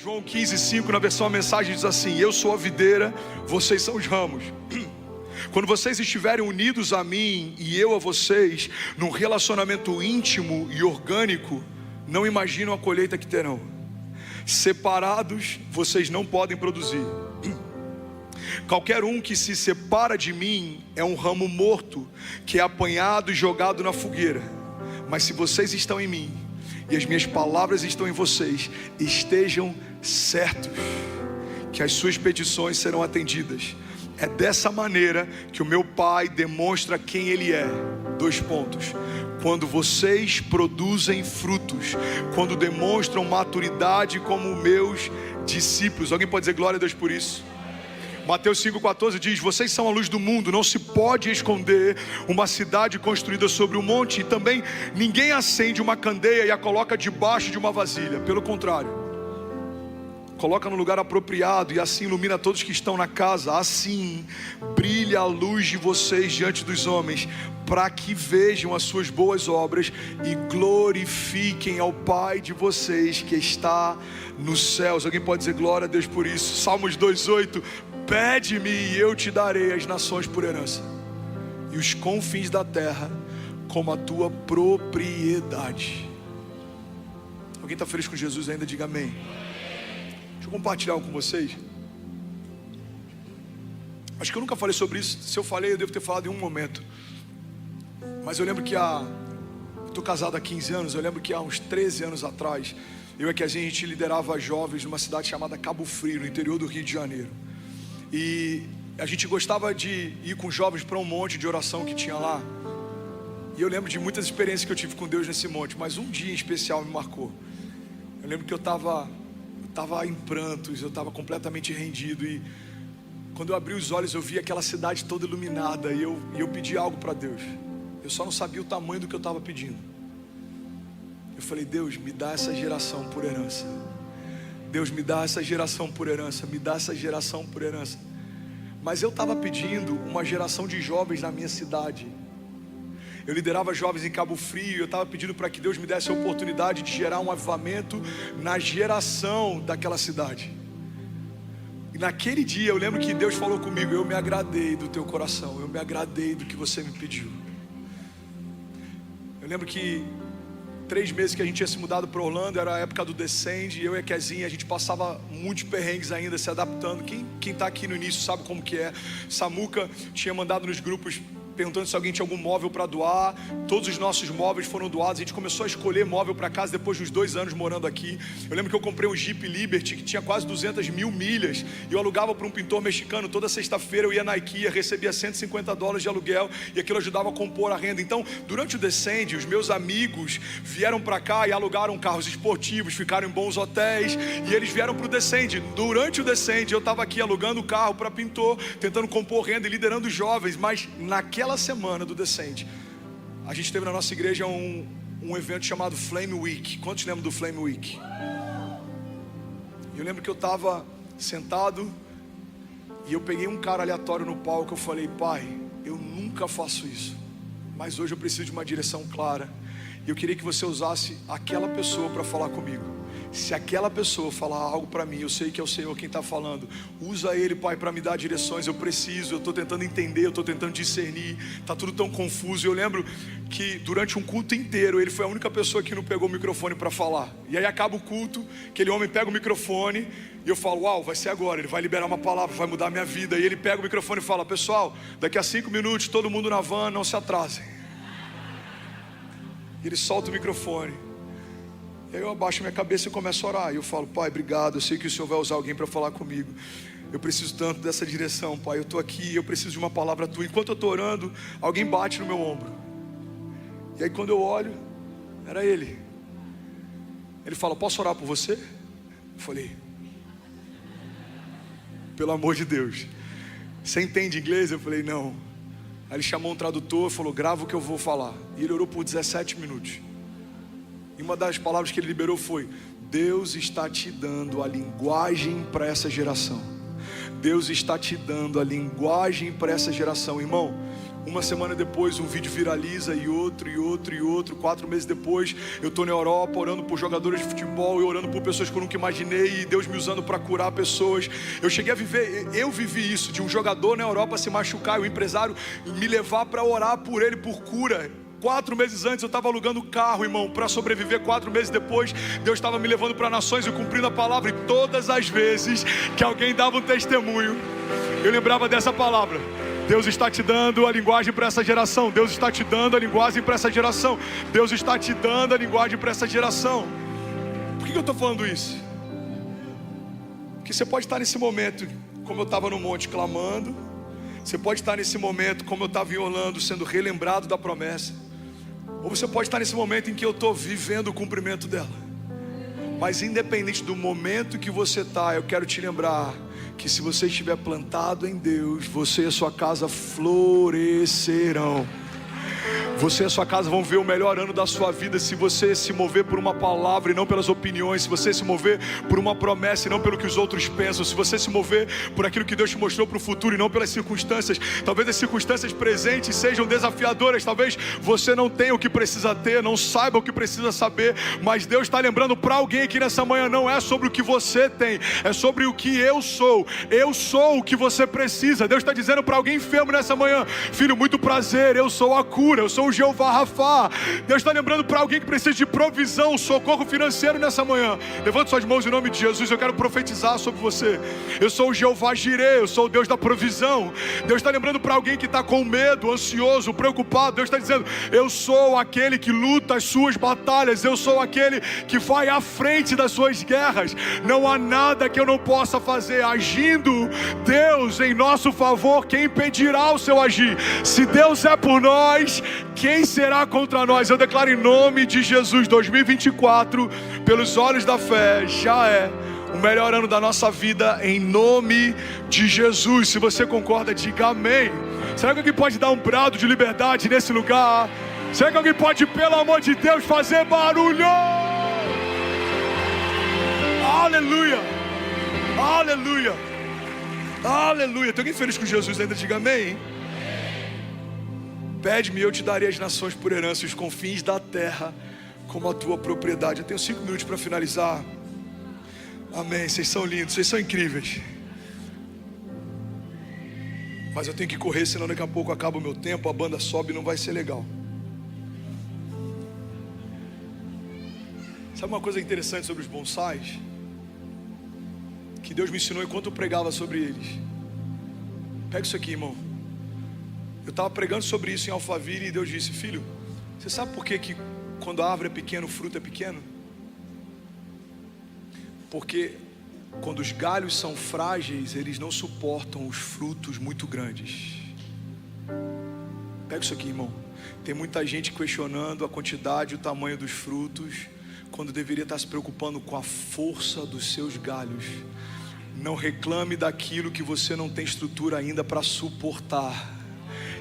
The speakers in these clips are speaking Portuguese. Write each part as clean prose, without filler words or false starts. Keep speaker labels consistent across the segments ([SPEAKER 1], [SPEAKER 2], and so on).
[SPEAKER 1] João 15:5 na versão a mensagem diz assim: eu sou a videira, vocês são os ramos. Quando vocês estiverem unidos a mim e eu a vocês, num relacionamento íntimo e orgânico, não imaginam a colheita que terão. Separados, vocês não podem produzir. Qualquer um que se separa de mim é um ramo morto, que é apanhado e jogado na fogueira. Mas se vocês estão em mim e as minhas palavras estão em vocês, estejam certos que as suas petições serão atendidas. É dessa maneira que o meu Pai demonstra quem Ele é. 2 pontos. Quando vocês produzem frutos, quando demonstram maturidade como meus discípulos. Alguém pode dizer glória a Deus por isso? Mateus 5,14 diz: vocês são a luz do mundo, não se pode esconder uma cidade construída sobre um monte. E também ninguém acende uma candeia e a coloca debaixo de uma vasilha. Pelo contrário, coloca no lugar apropriado e assim ilumina todos que estão na casa. Assim brilha a luz de vocês diante dos homens, para que vejam as suas boas obras e glorifiquem ao Pai de vocês que está nos céus. Alguém pode dizer glória a Deus por isso? Salmos 2,8: pede-me e eu te darei as nações por herança e os confins da terra como a tua propriedade. Alguém está feliz com Jesus ainda? Diga amém. Deixa eu compartilhar algo com vocês. Acho que eu nunca falei sobre isso. Se eu falei, eu devo ter falado em um momento. Mas eu lembro que eu estou casado há 15 anos. Eu lembro que há uns 13 anos atrás, eu e a gente liderava jovens numa cidade chamada Cabo Frio, no interior do Rio de Janeiro. E a gente gostava de ir com jovens para um monte de oração que tinha lá. E eu lembro de muitas experiências que eu tive com Deus nesse monte. Mas um dia em especial me marcou. Eu lembro que eu estava em prantos, eu estava completamente rendido. E quando eu abri os olhos, eu vi aquela cidade toda iluminada. E eu pedi algo para Deus. Eu só não sabia o tamanho do que eu estava pedindo. Eu falei: Deus, me dá essa geração por herança. Deus, me dá essa geração por herança. Me dá essa geração por herança. Mas eu estava pedindo uma geração de jovens na minha cidade. Eu liderava jovens em Cabo Frio. Eu estava pedindo para que Deus me desse a oportunidade de gerar um avivamento na geração daquela cidade. E naquele dia eu lembro que Deus falou comigo: eu me agradei do teu coração, eu me agradei do que você me pediu. Eu lembro que 3 meses que a gente tinha se mudado para Orlando, era a época do Descende. Eu e a Kezinha, a gente passava muitos perrengues ainda, se adaptando. Quem está aqui no início sabe como que é. Samuca tinha mandado nos grupos perguntando se alguém tinha algum móvel para doar. Todos os nossos móveis foram doados. A gente começou a escolher móvel para casa depois de uns 2 anos morando aqui. Eu lembro que eu comprei um Jeep Liberty que tinha quase 200 mil milhas. E eu alugava para um pintor mexicano. Toda sexta-feira eu ia na IKEA, recebia $150 de aluguel. E aquilo ajudava a compor a renda. Então, durante o Descende, os meus amigos vieram para cá e alugaram carros esportivos, ficaram em bons hotéis. E eles vieram para o Descende. Durante o Descende, eu estava aqui alugando carro para pintor, tentando compor renda e liderando os jovens. Mas naquela semana do Descende, a gente teve na nossa igreja um evento chamado Flame Week. Quantos lembram do Flame Week? Eu lembro que eu estava sentado e eu peguei um cara aleatório no palco. Eu falei: Pai, eu nunca faço isso, mas hoje eu preciso de uma direção clara. E eu queria que você usasse aquela pessoa para falar comigo. Se aquela pessoa falar algo para mim, eu sei que é o Senhor quem está falando. Usa Ele, Pai, para me dar direções. Eu estou tentando entender, eu estou tentando discernir. Está tudo tão confuso. Eu lembro que durante um culto inteiro, ele foi a única pessoa que não pegou o microfone para falar. E aí acaba o culto, aquele homem pega o microfone e eu falo: uau, vai ser agora, ele vai liberar uma palavra, vai mudar a minha vida. E ele pega o microfone e fala: pessoal, daqui a 5 minutos, todo mundo na van, não se atrasem. E ele solta o microfone. Aí eu abaixo minha cabeça e começo a orar. E eu falo: Pai, obrigado, eu sei que o Senhor vai usar alguém para falar comigo. Eu preciso tanto dessa direção, Pai. Eu estou aqui, eu preciso de uma palavra Tua. Enquanto eu estou orando, alguém bate no meu ombro. E aí quando eu olho, era ele. Ele fala: posso orar por você? Eu falei: pelo amor de Deus, você entende inglês? Eu falei: não. Aí ele chamou um tradutor e falou: grava o que eu vou falar. E ele orou por 17 minutos. E uma das palavras que ele liberou foi: Deus está te dando a linguagem para essa geração. Deus está te dando a linguagem para essa geração. Irmão, Uma semana depois um vídeo viraliza e outro. 4 meses depois eu estou na Europa orando por jogadores de futebol e orando por pessoas que eu nunca imaginei, e Deus me usando para curar pessoas. Eu vivi isso, de um jogador na Europa se machucar e o empresário me levar para orar por ele, por cura. 4 meses antes eu estava alugando carro, irmão, para sobreviver. 4 meses depois Deus estava me levando para nações e cumprindo a palavra. E todas as vezes que alguém dava um testemunho, eu lembrava dessa palavra: Deus está te dando a linguagem para essa geração. Deus está te dando a linguagem para essa geração. Deus está te dando a linguagem para essa geração. Por que eu estou falando isso? Porque você pode estar nesse momento como eu estava no monte clamando. Você pode estar nesse momento como eu estava em Orlando, sendo relembrado da promessa. Ou você pode estar nesse momento em que eu estou vivendo o cumprimento dela. Mas independente do momento que você está, eu quero te lembrar que se você estiver plantado em Deus, você e a sua casa florescerão. Você e a sua casa vão ver o melhor ano da sua vida se você se mover por uma palavra e não pelas opiniões. Se você se mover por uma promessa e não pelo que os outros pensam. Se você se mover por aquilo que Deus te mostrou para o futuro e não pelas circunstâncias. Talvez as circunstâncias presentes sejam desafiadoras. Talvez você não tenha o que precisa ter, não saiba o que precisa saber. Mas Deus está lembrando para alguém aqui nessa manhã: não é sobre o que você tem, é sobre o que eu sou. Eu sou o que você precisa. Deus está dizendo para alguém enfermo nessa manhã: filho, muito prazer, eu sou a cura, eu sou o Jeová Rafá. Deus está lembrando para alguém que precisa de provisão, socorro financeiro nessa manhã. Levante suas mãos em nome de Jesus. Eu quero profetizar sobre você. Eu sou o Jeová Jireh, eu sou o Deus da provisão. Deus está lembrando para alguém que está com medo, ansioso, preocupado. Deus está dizendo: eu sou aquele que luta as suas batalhas. Eu sou aquele que vai à frente das suas guerras. Não há nada que eu não possa fazer. Agindo Deus em nosso favor, quem impedirá o seu agir? Se Deus é por nós, quem será contra nós? Eu declaro em nome de Jesus, 2024, pelos olhos da fé, já é o melhor ano da nossa vida, em nome de Jesus. Se você concorda, diga amém. Será que alguém pode dar um brado de liberdade nesse lugar? Será que alguém pode, pelo amor de Deus, fazer barulho? Aleluia, aleluia, aleluia. Tem alguém feliz com Jesus ainda? Diga amém. Pede-me e eu te darei as nações por herança, os confins da terra como a tua propriedade. Eu tenho 5 minutos para finalizar. Amém, vocês são lindos, vocês são incríveis. Mas eu tenho que correr, senão daqui a pouco acaba o meu tempo, a banda sobe e não vai ser legal. Sabe uma coisa interessante sobre os bonsais? Que Deus me ensinou enquanto eu pregava sobre eles. Pega isso aqui, irmão. Eu estava pregando sobre isso em Alphaville e Deus disse: filho, você sabe por que quando a árvore é pequena, o fruto é pequeno? Porque quando os galhos são frágeis, eles não suportam os frutos muito grandes. Pega isso aqui, irmão. Tem muita gente questionando a quantidade e o tamanho dos frutos, quando deveria estar se preocupando com a força dos seus galhos. Não reclame daquilo que você não tem estrutura ainda para suportar.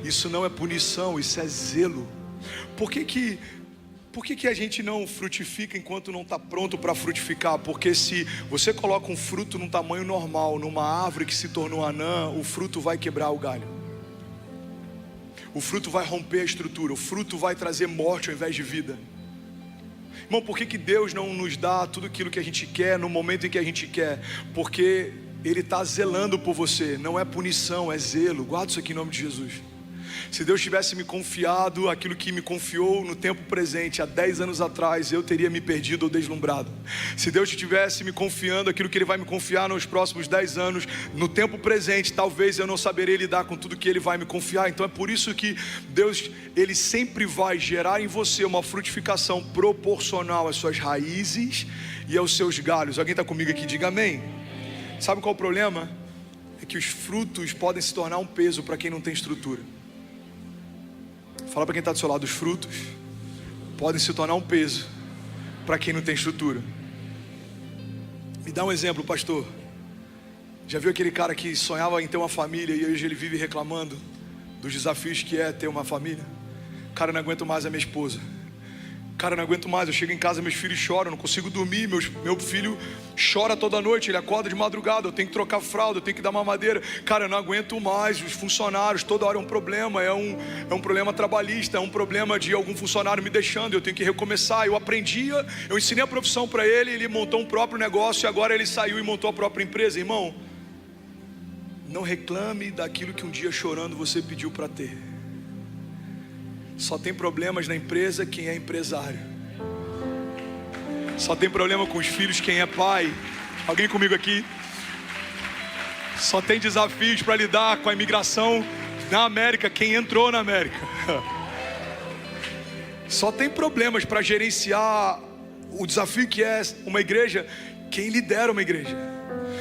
[SPEAKER 1] Isso não é punição, isso é zelo. Por que a gente não frutifica enquanto não está pronto para frutificar? Porque se você coloca um fruto num tamanho normal, numa árvore que se tornou anã, o fruto vai quebrar o galho. O fruto vai romper a estrutura, o fruto vai trazer morte ao invés de vida. Irmão, por que Deus não nos dá tudo aquilo que a gente quer no momento em que a gente quer? Porque Ele está zelando por você. Não é punição, é zelo. Guarda isso aqui em nome de Jesus. Se Deus tivesse me confiado aquilo que me confiou no tempo presente, há 10 anos atrás, eu teria me perdido ou deslumbrado. Se Deus tivesse me confiando aquilo que Ele vai me confiar nos próximos 10 anos, no tempo presente, talvez eu não saberia lidar com tudo que Ele vai me confiar. Então é por isso que Deus, Ele sempre vai gerar em você uma frutificação proporcional às suas raízes e aos seus galhos. Alguém está comigo aqui? Diga amém. Sabe qual é o problema? É que os frutos podem se tornar um peso para quem não tem estrutura. Fala para quem está do seu lado: os frutos podem se tornar um peso para quem não tem estrutura. Me dá um exemplo, pastor. Já viu aquele cara que sonhava em ter uma família e hoje ele vive reclamando dos desafios que é ter uma família? Cara, não aguento mais a minha esposa. Cara, eu não aguento mais, eu chego em casa, meus filhos choram, eu não consigo dormir, meu filho chora toda noite, ele acorda de madrugada, eu tenho que trocar fralda, eu tenho que dar mamadeira. Cara, eu não aguento mais, os funcionários, toda hora é um problema, é um problema trabalhista, é um problema de algum funcionário me deixando, eu tenho que recomeçar. Eu ensinei a profissão para ele montou um próprio negócio e agora ele saiu e montou a própria empresa. Irmão, não reclame daquilo que um dia chorando você pediu para ter. Só tem problemas na empresa quem é empresário. Só tem problema com os filhos quem é pai. Alguém comigo aqui? Só tem desafios para lidar com a imigração na América quem entrou na América. Só tem problemas para gerenciar o desafio que é uma igreja quem lidera uma igreja.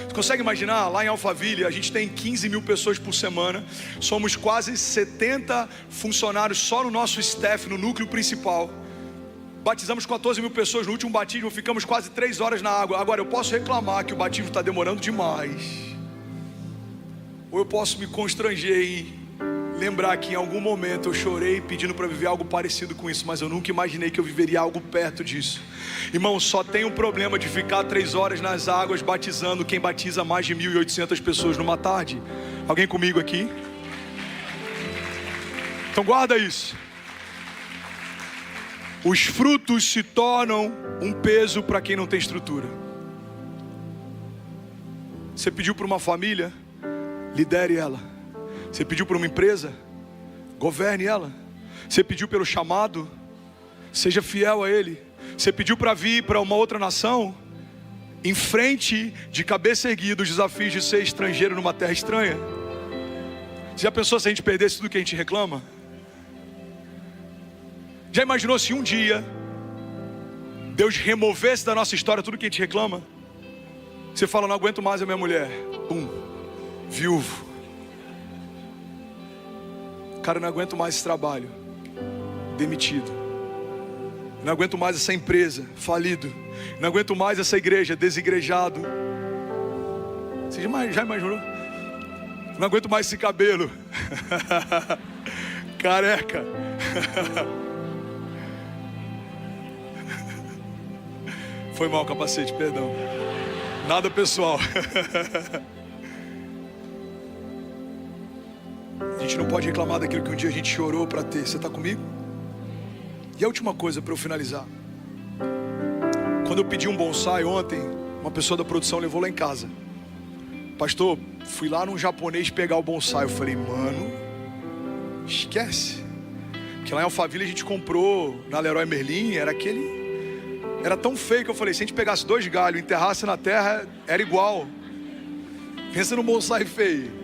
[SPEAKER 1] Você consegue imaginar? Lá em Alphaville a gente tem 15 mil pessoas por semana. Somos quase 70 funcionários só no nosso staff, no núcleo principal. Batizamos 14 mil pessoas no último batismo. Ficamos quase 3 horas na água. Agora eu posso reclamar que o batismo está demorando demais, ou eu posso me constranger e lembrar que em algum momento eu chorei pedindo para viver algo parecido com isso, mas eu nunca imaginei que eu viveria algo perto disso. Irmão, só tem um problema de ficar 3 horas nas águas batizando quem batiza mais de 1.800 pessoas numa tarde. Alguém comigo aqui? Então guarda isso. Os frutos se tornam um peso para quem não tem estrutura. Você pediu para uma família, lidere ela. Você pediu para uma empresa, governe ela. Você pediu pelo chamado, seja fiel a ele. Você pediu para vir para uma outra nação, enfrente de cabeça erguida os desafios de ser estrangeiro numa terra estranha. Você já pensou se a gente perdesse tudo que a gente reclama? Já imaginou se um dia Deus removesse da nossa história tudo que a gente reclama? Você fala, não aguento mais a minha mulher. Pum, viúvo. Cara, eu não aguento mais esse trabalho, demitido. Não aguento mais essa empresa, falido. Não aguento mais essa igreja, desigrejado. Você já imaginou? Não aguento mais esse cabelo, careca. Foi mal o capacete, perdão. Nada pessoal. A gente não pode reclamar daquilo que um dia a gente chorou para ter. Você está comigo? E a última coisa para eu finalizar. Quando eu pedi um bonsai ontem, uma pessoa da produção levou lá em casa. Pastor, fui lá num japonês pegar o bonsai. Eu falei, mano, esquece. Porque lá em Alphaville a gente comprou na Leroy Merlin. Era tão feio que eu falei, se a gente pegasse 2 galhos e enterrasse na terra, era igual. Pensa num bonsai feio.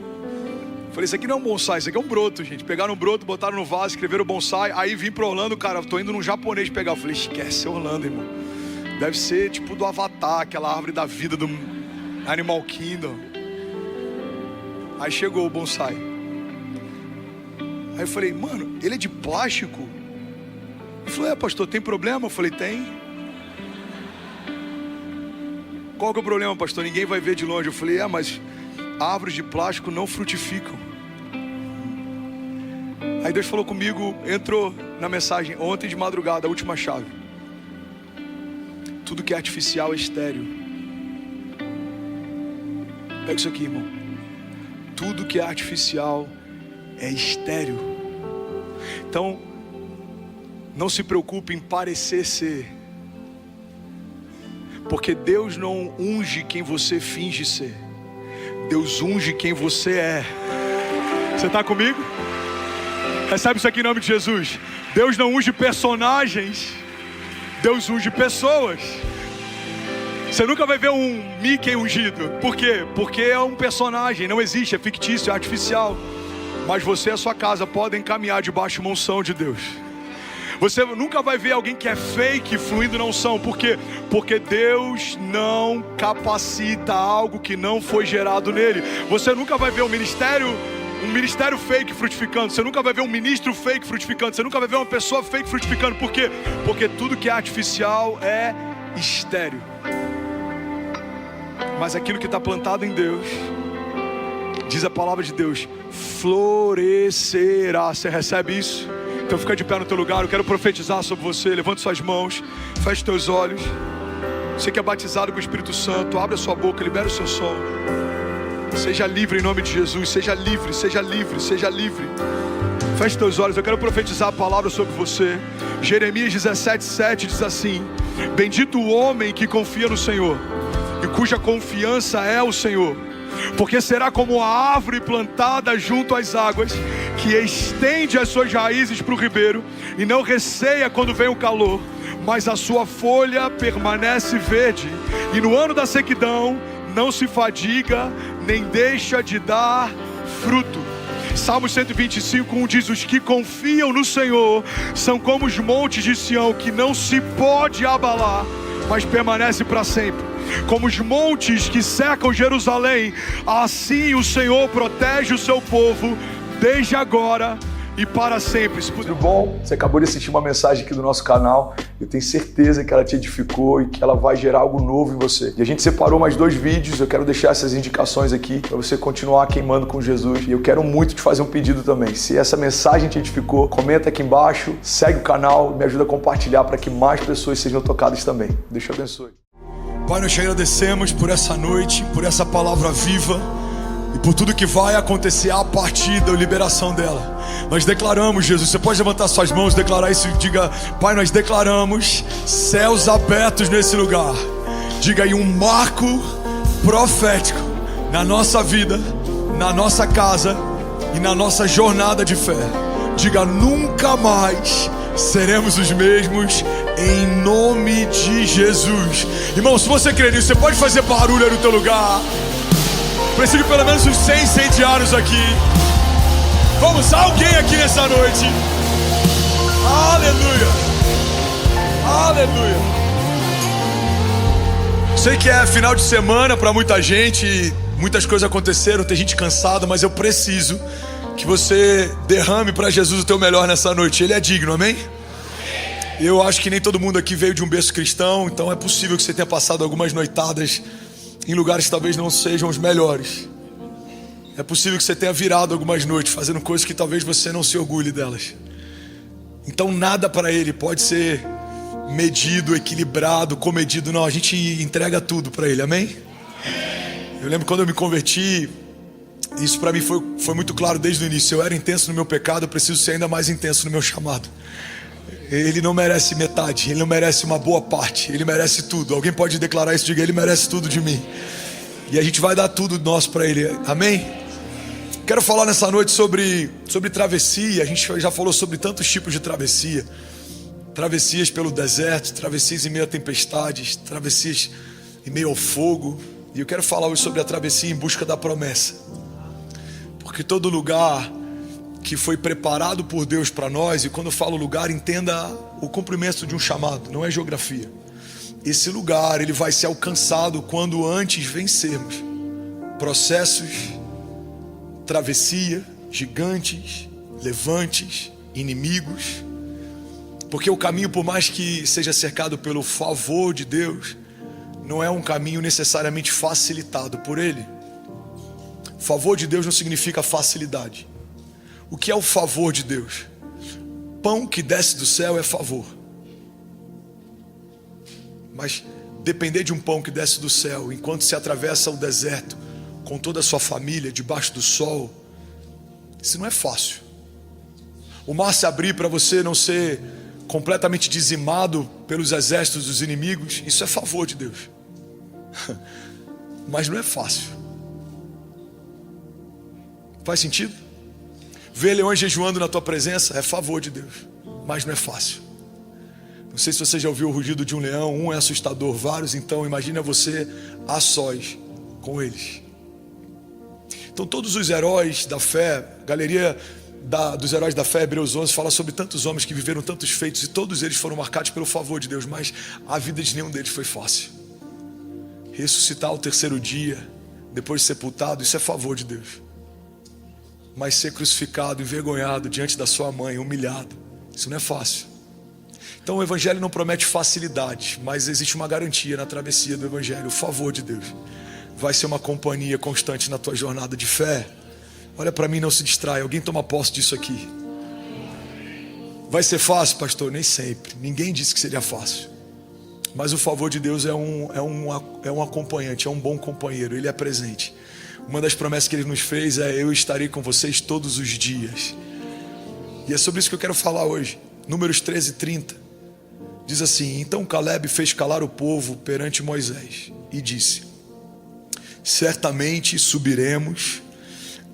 [SPEAKER 1] Falei, isso aqui não é um bonsai, isso aqui é um broto, gente. Pegaram um broto, botaram no vaso, escreveram bonsai. Aí vim pro Orlando, cara, tô indo num japonês pegar. Eu falei, esquece, é Orlando, irmão. Deve ser tipo do Avatar, aquela árvore da vida do Animal Kingdom. Aí chegou o bonsai. Aí eu falei, mano, ele é de plástico? Ele falou, pastor, tem problema? Eu falei, tem. Qual que é o problema, pastor? Ninguém vai ver de longe. Eu falei, mas árvores de plástico não frutificam. Aí Deus falou comigo, entrou na mensagem ontem de madrugada, a última chave. Tudo que é artificial é estéril. Pega isso aqui, irmão. Tudo que é artificial é estéril. Então, não se preocupe em parecer ser, porque Deus não unge quem você finge ser. Deus unge quem você é. Você está comigo? Recebe isso aqui em nome de Jesus. Deus não unge personagens, Deus unge pessoas. Você nunca vai ver um Mickey ungido. Por quê? Porque é um personagem, não existe, é fictício, é artificial. Mas você e a sua casa podem caminhar debaixo de uma unção de Deus. Você nunca vai ver alguém que é fake fluindo na unção. Por quê? Porque Deus não capacita algo que não foi gerado nele. Você nunca vai ver um ministério fake frutificando. Você nunca vai ver um ministro fake frutificando. Você nunca vai ver uma pessoa fake frutificando. Por quê? Porque tudo que é artificial é estéril. Mas aquilo que está plantado em Deus, diz a palavra de Deus, florescerá. Você recebe isso? Então fica de pé no teu lugar, eu quero profetizar sobre você. Levante suas mãos, feche teus olhos. Você que é batizado com o Espírito Santo, abre a sua boca, libera o seu som. Seja livre em nome de Jesus, seja livre, seja livre, seja livre. Feche teus olhos, eu quero profetizar a palavra sobre você. Jeremias 17:7 diz assim: bendito o homem que confia no Senhor e cuja confiança é o Senhor, porque será como a árvore plantada junto às águas, que estende as suas raízes para o ribeiro e não receia quando vem o calor, mas a sua folha permanece verde, e no ano da sequidão não se fadiga, nem deixa de dar fruto. Salmo 125:1 diz: os que confiam no Senhor são como os montes de Sião, que não se pode abalar, mas permanece para sempre. Como os montes que cercam Jerusalém, assim o Senhor protege o seu povo, desde agora e para sempre.
[SPEAKER 2] Tudo bom? Você acabou de assistir uma mensagem aqui do nosso canal. Eu tenho certeza que ela te edificou e que ela vai gerar algo novo em você. E a gente separou mais 2 vídeos. Eu quero deixar essas indicações aqui para você continuar queimando com Jesus. E eu quero muito te fazer um pedido também. Se essa mensagem te edificou, comenta aqui embaixo, segue o canal e me ajuda a compartilhar para que mais pessoas sejam tocadas também. Deus te abençoe.
[SPEAKER 1] Pai, nós te agradecemos por essa noite, por essa palavra viva e por tudo que vai acontecer a partir da liberação dela. Nós declaramos, Jesus, você pode levantar suas mãos, declarar isso e diga: Pai, nós declaramos céus abertos nesse lugar. Diga aí, um marco profético na nossa vida, na nossa casa e na nossa jornada de fé. Diga: nunca mais seremos os mesmos, em nome de Jesus. Irmão, se você crê nisso, você pode fazer barulho aí no teu lugar. Preciso de pelo menos uns 100 incendiários aqui. Vamos, alguém aqui nessa noite. Aleluia, aleluia. Sei que é final de semana para muita gente, muitas coisas aconteceram, tem gente cansada, mas eu preciso que você derrame para Jesus o teu melhor nessa noite. Ele é digno, amém? Eu acho que nem todo mundo aqui veio de um berço cristão, então é possível que você tenha passado algumas noitadas em lugares que talvez não sejam os melhores. É possível que você tenha virado algumas noites fazendo coisas que talvez você não se orgulhe delas. Então nada para Ele pode ser medido, equilibrado, comedido. Não, a gente entrega tudo para Ele, amém? Eu lembro quando eu me converti, isso para mim foi muito claro desde o início. Eu era intenso no meu pecado, eu preciso ser ainda mais intenso no meu chamado. Ele não merece metade, Ele não merece uma boa parte, Ele merece tudo. Alguém pode declarar isso? Diga: Ele merece tudo de mim. E a gente vai dar tudo nosso para Ele, amém? Quero falar nessa noite sobre travessia. A gente já falou sobre tantos tipos de travessia. Travessias pelo deserto, travessias em meio a tempestades, travessias em meio ao fogo. E eu quero falar hoje sobre a travessia em busca da promessa. Porque todo lugar que foi preparado por Deus para nós, e quando eu falo lugar, entenda o cumprimento de um chamado, não é geografia. Esse lugar, ele vai ser alcançado quando antes vencermos processos, travessia, gigantes, levantes, inimigos. Porque o caminho, por mais que seja cercado pelo favor de Deus, não é um caminho necessariamente facilitado por Ele. Favor de Deus não significa facilidade. O que é o favor de Deus? Pão que desce do céu é favor. Mas depender de um pão que desce do céu enquanto se atravessa o deserto com toda a sua família, debaixo do sol, isso não é fácil. O mar se abrir para você não ser completamente dizimado pelos exércitos dos inimigos, isso é favor de Deus. Mas não é fácil. Faz sentido? Ver leões jejuando na tua presença é favor de Deus, mas não é fácil. Não sei se você já ouviu o rugido de um leão. Um é assustador, vários. Então imagina você a sós com eles. Então todos os heróis da fé, galeria dos heróis da fé, Hebreus 11, fala sobre tantos homens que viveram tantos feitos, e todos eles foram marcados pelo favor de Deus, mas a vida de nenhum deles foi fácil. Ressuscitar ao 3º dia, depois de sepultado, isso é favor de Deus. Mas ser crucificado, envergonhado diante da sua mãe, humilhado, isso não é fácil. Então o Evangelho não promete facilidade, mas existe uma garantia na travessia do Evangelho. O favor de Deus vai ser uma companhia constante na tua jornada de fé. Olha para mim, não se distrai. Alguém toma posse disso aqui.
[SPEAKER 2] Vai ser fácil, pastor? Nem sempre. Ninguém disse que seria fácil. Mas o favor de Deus é um acompanhante, é um bom companheiro. Ele é presente. Uma das promessas que Ele nos fez é: eu estarei com vocês todos os dias. E é sobre isso que eu quero falar hoje. Números 13:30. Diz assim: então Caleb fez calar o povo perante Moisés e disse: certamente subiremos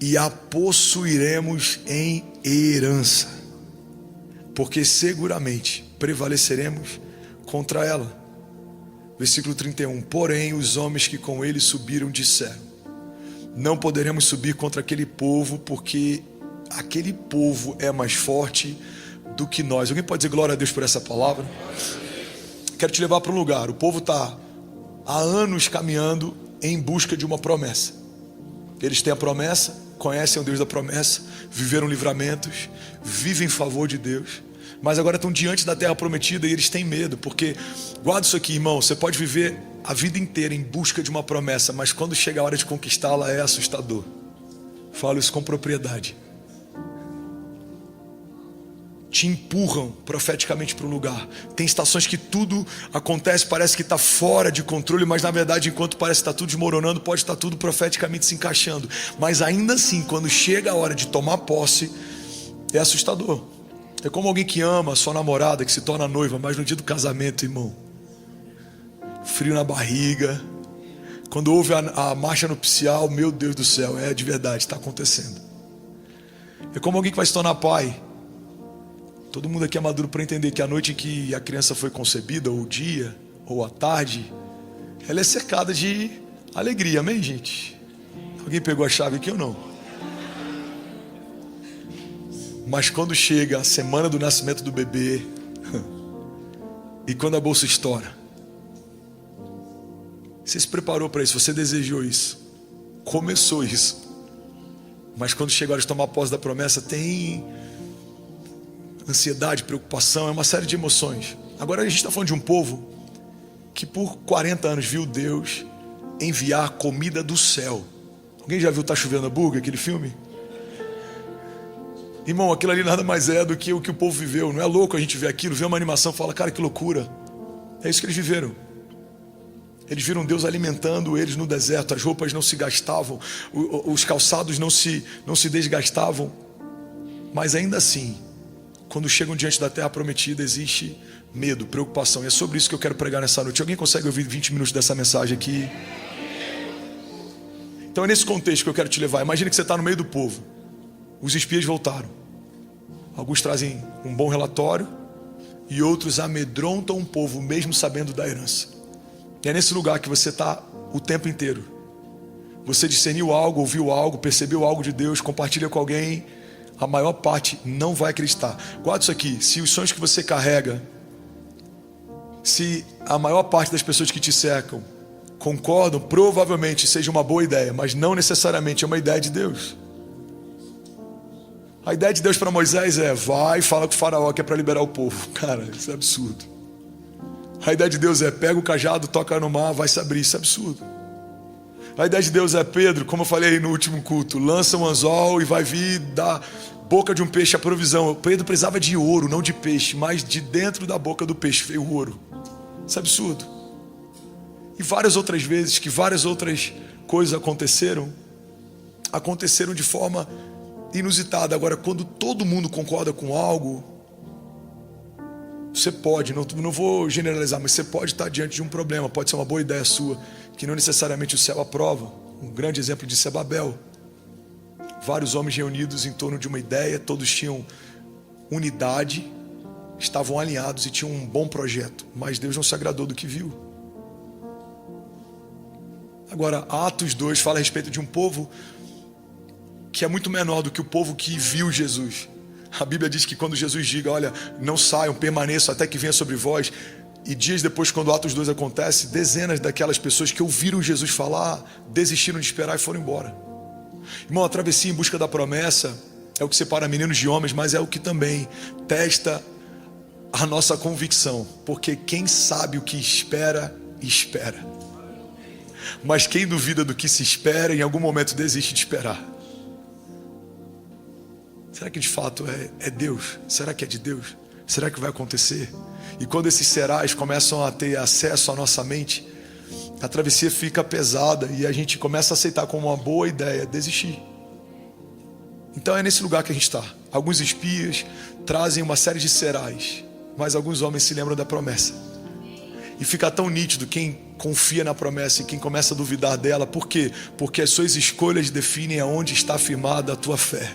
[SPEAKER 2] e a possuiremos em herança, porque seguramente prevaleceremos contra ela. Versículo 31. Porém os homens que com ele subiram disseram: não poderemos subir contra aquele povo, porque aquele povo é mais forte do que nós. Alguém pode dizer glória a Deus por essa palavra? Quero te levar para um lugar. O povo está há anos caminhando em busca de uma promessa. Eles têm a promessa, conhecem o Deus da promessa, viveram livramentos, vivem em favor de Deus, mas agora estão diante da terra prometida e eles têm medo, porque, guarda isso aqui, irmão, você pode viver a vida inteira em busca de uma promessa, mas quando chega a hora de conquistá-la é assustador. Falo isso com propriedade. Te empurram profeticamente para um lugar. Tem estações que tudo acontece, parece que está fora de controle, mas na verdade, enquanto parece que está tudo desmoronando, pode estar tudo profeticamente se encaixando. Mas ainda assim, quando chega a hora de tomar posse, é assustador. É como alguém que ama a sua namorada, que se torna noiva, mas no dia do casamento, irmão, frio na barriga. Quando houve a marcha nupcial, meu Deus do céu, é de verdade, está acontecendo. É como alguém que vai se tornar pai. Todo mundo aqui é maduro para entender que a noite em que a criança foi concebida, ou o dia, ou a tarde, ela é cercada de alegria, amém, gente? Alguém pegou a chave aqui ou não? Mas quando chega a semana do nascimento do bebê, e quando a bolsa estoura, você se preparou para isso, você desejou isso, começou isso, mas quando chega a hora de tomar posse da promessa, tem ansiedade, preocupação, é uma série de emoções. Agora a gente está falando de um povo que por 40 anos viu Deus enviar comida do céu. Alguém já viu Tá Chovendo Hambúrguer, aquele filme? Irmão, aquilo ali nada mais é do que o povo viveu. Não é louco a gente ver aquilo, ver uma animação e falar: cara, que loucura. É isso que eles viveram. Eles viram Deus alimentando eles no deserto. As roupas não se gastavam, os calçados não se desgastavam. Mas ainda assim, quando chegam diante da terra prometida, existe medo, preocupação. E é sobre isso que eu quero pregar nessa noite. Alguém consegue ouvir 20 minutos dessa mensagem aqui? Então é nesse contexto que eu quero te levar. Imagina que você está no meio do povo. Os espias voltaram. Alguns trazem um bom relatório e outros amedrontam o povo, mesmo sabendo da herança. E é nesse lugar que você está o tempo inteiro. Você discerniu algo, ouviu algo, percebeu algo de Deus, compartilha com alguém. A maior parte não vai acreditar. Guarda isso aqui: se os sonhos que você carrega, se a maior parte das pessoas que te cercam concordam, provavelmente seja uma boa ideia, mas não necessariamente é uma ideia de Deus. A ideia de Deus para Moisés é: vai e fala com o faraó que é para liberar o povo. Cara, isso é absurdo. A ideia de Deus é: pega o cajado, toca no mar, vai se abrir. Isso é absurdo. A ideia de Deus é: Pedro, como eu falei no último culto, lança um anzol e vai vir da boca de um peixe a provisão. Pedro precisava de ouro, não de peixe, mas de dentro da boca do peixe veio o ouro. Isso é absurdo. E várias outras vezes que várias outras coisas aconteceram de forma inusitada. Agora, quando todo mundo concorda com algo, você pode, não vou generalizar, mas você pode estar diante de um problema. Pode ser uma boa ideia sua, que não necessariamente o céu aprova. Um grande exemplo disso é Babel. Vários homens reunidos em torno de uma ideia, todos tinham unidade, estavam alinhados e tinham um bom projeto, mas Deus não se agradou do que viu. Agora, Atos 2 fala a respeito de um povo que é muito menor do que o povo que viu Jesus. A Bíblia diz que quando Jesus diga: olha, não saiam, permaneçam até que venha sobre vós, e dias depois, quando Atos 2 acontece, dezenas daquelas pessoas que ouviram Jesus falar desistiram de esperar e foram embora. Irmão, a travessia em busca da promessa é o que separa meninos de homens, mas é o que também testa a nossa convicção, porque quem sabe o que espera, espera, mas quem duvida do que se espera, em algum momento desiste de esperar. Será que de fato é Deus? Será que é de Deus? Será que vai acontecer? E quando esses serais começam a ter acesso à nossa mente, a travessia fica pesada e a gente começa a aceitar como uma boa ideia desistir. Então é nesse lugar que a gente está. Alguns espias trazem uma série de serais, mas alguns homens se lembram da promessa. E fica tão nítido quem confia na promessa e quem começa a duvidar dela. Por quê? Porque as suas escolhas definem aonde está firmada a tua fé.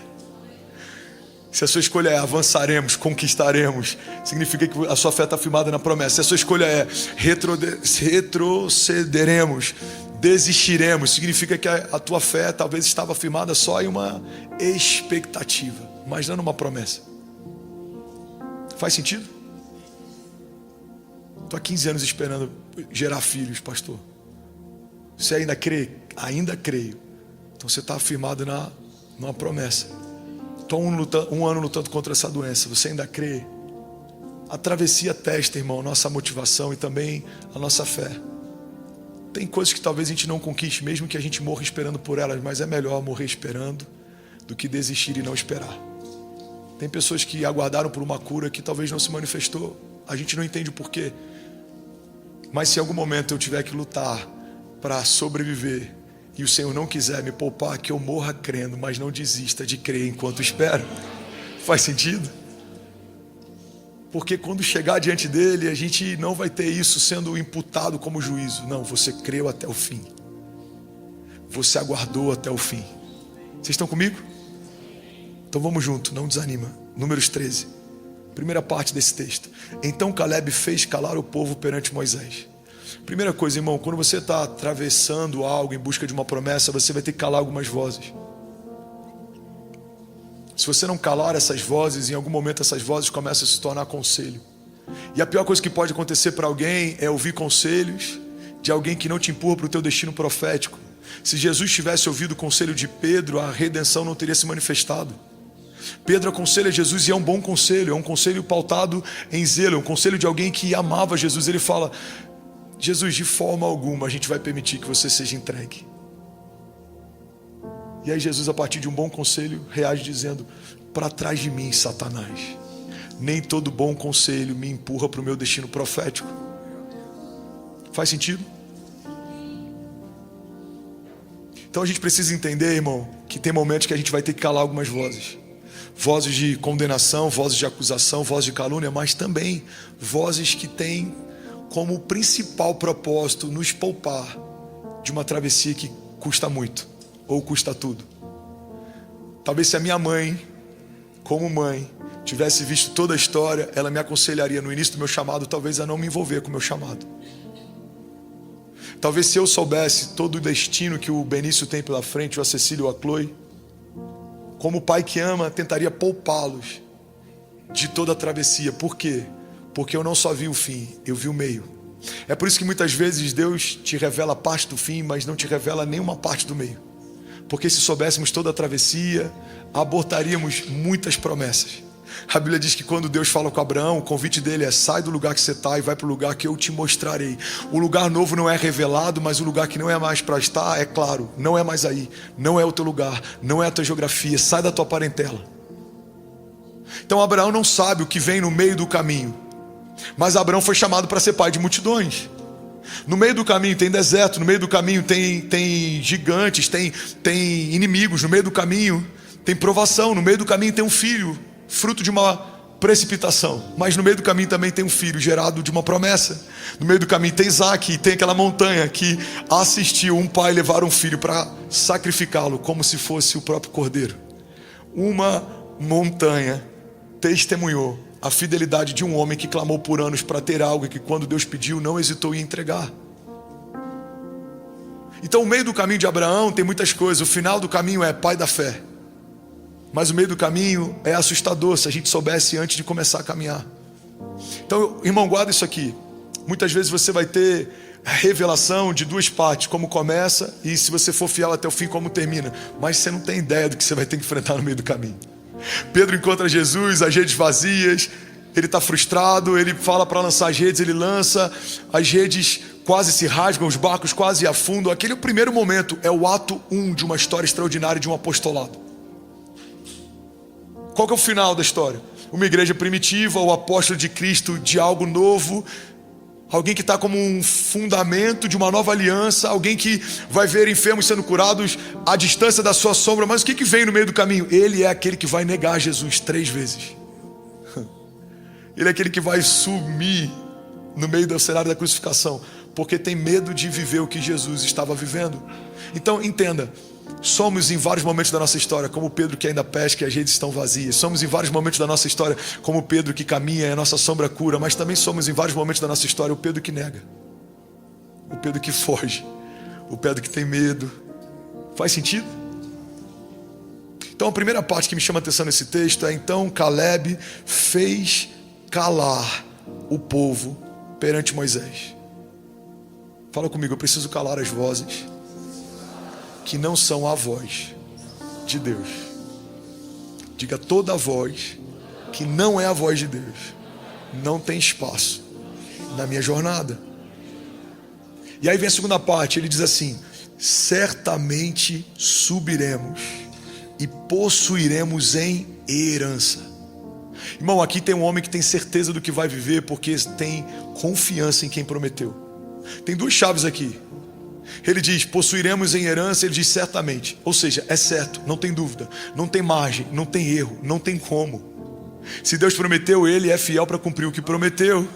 [SPEAKER 2] Se a sua escolha é avançaremos, conquistaremos, significa que a sua fé está firmada na promessa. Se a sua escolha é retrocederemos, desistiremos, significa que a tua fé talvez estava firmada só em uma expectativa, mas não numa promessa. Faz sentido? Estou há 15 anos esperando gerar filhos, pastor. Você ainda crê? Ainda creio. Então você está firmado numa promessa. Estou um ano lutando contra essa doença. Você ainda crê? A travessia testa, irmão, nossa motivação e também a nossa fé. Tem coisas que talvez a gente não conquiste, mesmo que a gente morra esperando por elas, mas é melhor morrer esperando do que desistir e não esperar. Tem pessoas que aguardaram por uma cura que talvez não se manifestou. A gente não entende o porquê. Mas se em algum momento eu tiver que lutar para sobreviver e o Senhor não quiser me poupar, que eu morra crendo, mas não desista de crer enquanto espero. Faz sentido? Porque quando chegar diante dele, a gente não vai ter isso sendo imputado como juízo. Não, você creu até o fim. Você aguardou até o fim. Vocês estão comigo? Então vamos junto, não desanima. Números 13, primeira parte desse texto. Então Caleb fez calar o povo perante Moisés. Primeira coisa, irmão, quando você está atravessando algo em busca de uma promessa, você vai ter que calar algumas vozes. Se você não calar essas vozes, em algum momento essas vozes começam a se tornar conselho. E a pior coisa que pode acontecer para alguém é ouvir conselhos de alguém que não te empurra para o teu destino profético. Se Jesus tivesse ouvido o conselho de Pedro, a redenção não teria se manifestado. Pedro aconselha Jesus e é um bom conselho, é um conselho pautado em zelo, é um conselho de alguém que amava Jesus. Ele fala: Jesus, de forma alguma a gente vai permitir que você seja entregue. E aí Jesus, a partir de um bom conselho, reage dizendo: para trás de mim, Satanás. Nem todo bom conselho me empurra para o meu destino profético. Faz sentido? Então a gente precisa entender, irmão, que tem momentos que a gente vai ter que calar algumas vozes. Vozes de condenação, vozes de acusação, vozes de calúnia, mas também vozes que têm como principal propósito nos poupar de uma travessia que custa muito ou custa tudo. Talvez se a minha mãe, como mãe, tivesse visto toda a história, ela me aconselharia no início do meu chamado, talvez a não me envolver com o meu chamado. Talvez se eu soubesse todo o destino que o Benício tem pela frente, ou a Cecília ou a Chloe, como pai que ama, tentaria poupá-los de toda a travessia. Por quê? Porque eu não só vi o fim, eu vi o meio. É por isso que muitas vezes Deus te revela parte do fim, mas não te revela nenhuma parte do meio. Porque se soubéssemos toda a travessia, abortaríamos muitas promessas. A Bíblia diz que quando Deus fala com Abraão, o convite dele é: sai do lugar que você está e vai para o lugar que eu te mostrarei. O lugar novo não é revelado, mas o lugar que não é mais para estar, é claro, não é mais aí, não é o teu lugar, não é a tua geografia, sai da tua parentela. Então Abraão não sabe o que vem no meio do caminho, mas Abraão foi chamado para ser pai de multidões. No meio do caminho tem deserto, no meio do caminho tem gigantes, tem inimigos, no meio do caminho tem provação, no meio do caminho tem um filho, fruto de uma precipitação, mas no meio do caminho também tem um filho gerado de uma promessa. No meio do caminho tem Isaac, e tem aquela montanha que assistiu um pai levar um filho para sacrificá-lo como se fosse o próprio cordeiro. Uma montanha testemunhou a fidelidade de um homem que clamou por anos para ter algo e que quando Deus pediu não hesitou em entregar. Então o meio do caminho de Abraão tem muitas coisas. O final do caminho é pai da fé, mas o meio do caminho é assustador se a gente soubesse antes de começar a caminhar. Então, irmão, guarda isso aqui. Muitas vezes você vai ter a revelação de duas partes, como começa e, se você for fiel até o fim, como termina. Mas você não tem ideia do que você vai ter que enfrentar no meio do caminho. Pedro encontra Jesus, as redes vazias, ele está frustrado, ele fala para lançar as redes, ele lança, as redes quase se rasgam, os barcos quase afundam. Aquele é o primeiro momento, é o ato 1 de uma história extraordinária de um apostolado. Qual que é o final da história? uma igreja primitiva, o apóstolo de Cristo de algo novo, alguém que está como um fundamento de uma nova aliança, alguém que vai ver enfermos sendo curados à distância da sua sombra. Mas o que vem no meio do caminho? Ele é aquele que vai negar Jesus 3 vezes. Ele é aquele que vai sumir no meio do cenário da crucificação, porque tem medo de viver o que Jesus estava vivendo. Então entenda, somos em vários momentos da nossa história como Pedro que ainda pesca e as redes estão vazias. Somos em vários momentos da nossa história como Pedro que caminha e a nossa sombra cura. Mas também somos em vários momentos da nossa história o Pedro que nega, o Pedro que foge, o Pedro que tem medo. Faz sentido? Então a primeira parte que me chama a atenção nesse texto é: então Caleb fez calar o povo perante Moisés. Fala comigo, eu preciso calar as vozes que não são a voz de Deus. Diga: toda voz que não é a voz de Deus não tem espaço na minha jornada. E aí vem a segunda parte, ele diz assim: certamente subiremos e possuiremos em herança. Irmão, aqui tem um homem que tem certeza do que vai viver, porque tem confiança em quem prometeu. Tem 2 chaves aqui. Ele diz: possuiremos em herança. Ele diz certamente, ou seja, é certo, não tem dúvida, não tem margem, não tem erro, não tem como. Se Deus prometeu, Ele é fiel para cumprir o que prometeu.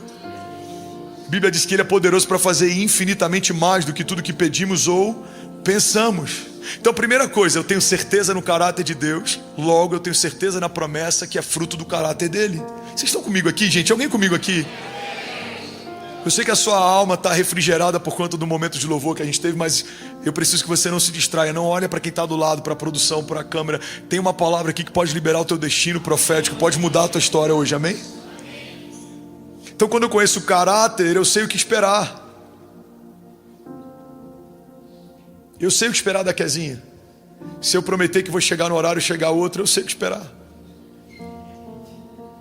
[SPEAKER 2] A Bíblia diz que Ele é poderoso para fazer infinitamente mais do que tudo que pedimos ou pensamos. Então, primeira coisa, eu tenho certeza no caráter de Deus, logo eu tenho certeza na promessa que é fruto do caráter dele. Vocês estão comigo aqui, gente? Alguém comigo aqui? Eu sei que a sua alma está refrigerada por conta do momento de louvor que a gente teve, mas eu preciso que você não se distraia. Não olha para quem está do lado, para a produção, para a câmera. Tem uma palavra aqui que pode liberar o teu destino profético, pode mudar a tua história hoje, amém? Então, quando eu conheço o caráter, eu sei o que esperar. Eu sei o que esperar da Kezinha. Se eu prometer que vou chegar no horário e chegar outro, eu sei o que esperar.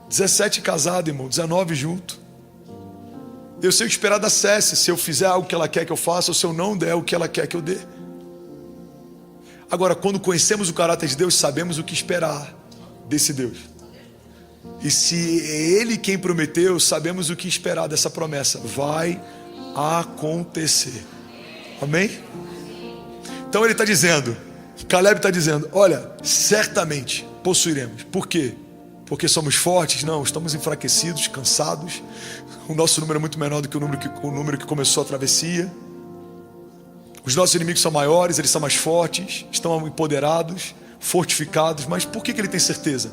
[SPEAKER 2] 17 casado, irmão, 19 junto. Eu sei o que esperar da Cécia, se eu fizer algo que ela quer que eu faça, ou se eu não der o que ela quer que eu dê. Agora, quando conhecemos o caráter de Deus, sabemos o que esperar desse Deus. E se é Ele quem prometeu, sabemos o que esperar dessa promessa. Vai acontecer. Amém? Então ele está dizendo, Caleb está dizendo: olha, certamente possuiremos. Por quê? Porque somos fortes? Não, estamos enfraquecidos, cansados. O nosso número é muito menor do que o número que começou a travessia. Os nossos inimigos são maiores, eles são mais fortes, estão empoderados, fortificados. Mas por que ele tem certeza?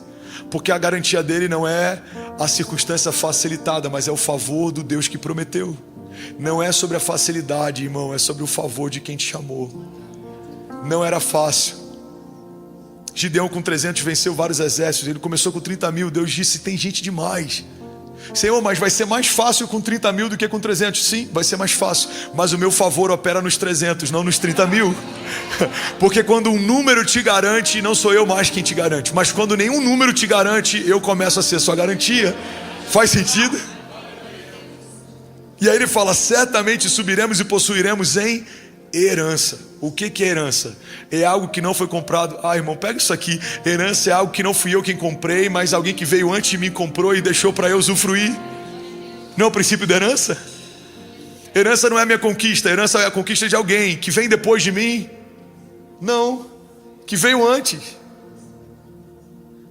[SPEAKER 2] Porque a garantia dele não é a circunstância facilitada, mas é o favor do Deus que prometeu. Não é sobre a facilidade, irmão, é sobre o favor de quem te chamou. Não era fácil. Gideão com 300 venceu vários exércitos. Ele começou com 30 mil. Deus disse: tem gente demais. Senhor, mas vai ser mais fácil com 30 mil do que com 300. Sim, vai ser mais fácil, mas o meu favor opera nos 300, não nos 30 mil. Porque quando um número te garante, não sou eu mais quem te garante. Mas quando nenhum número te garante, eu começo a ser sua garantia. Faz sentido? E aí ele fala: certamente subiremos e possuiremos em herança. O que é herança? É algo que não foi comprado. Irmão, pega isso aqui. Herança é algo que não fui eu quem comprei, mas alguém que veio antes de mim comprou e deixou para eu usufruir. Não é o princípio da herança? Herança não é minha conquista. Herança é a conquista de alguém que vem depois de mim. Não, que veio antes.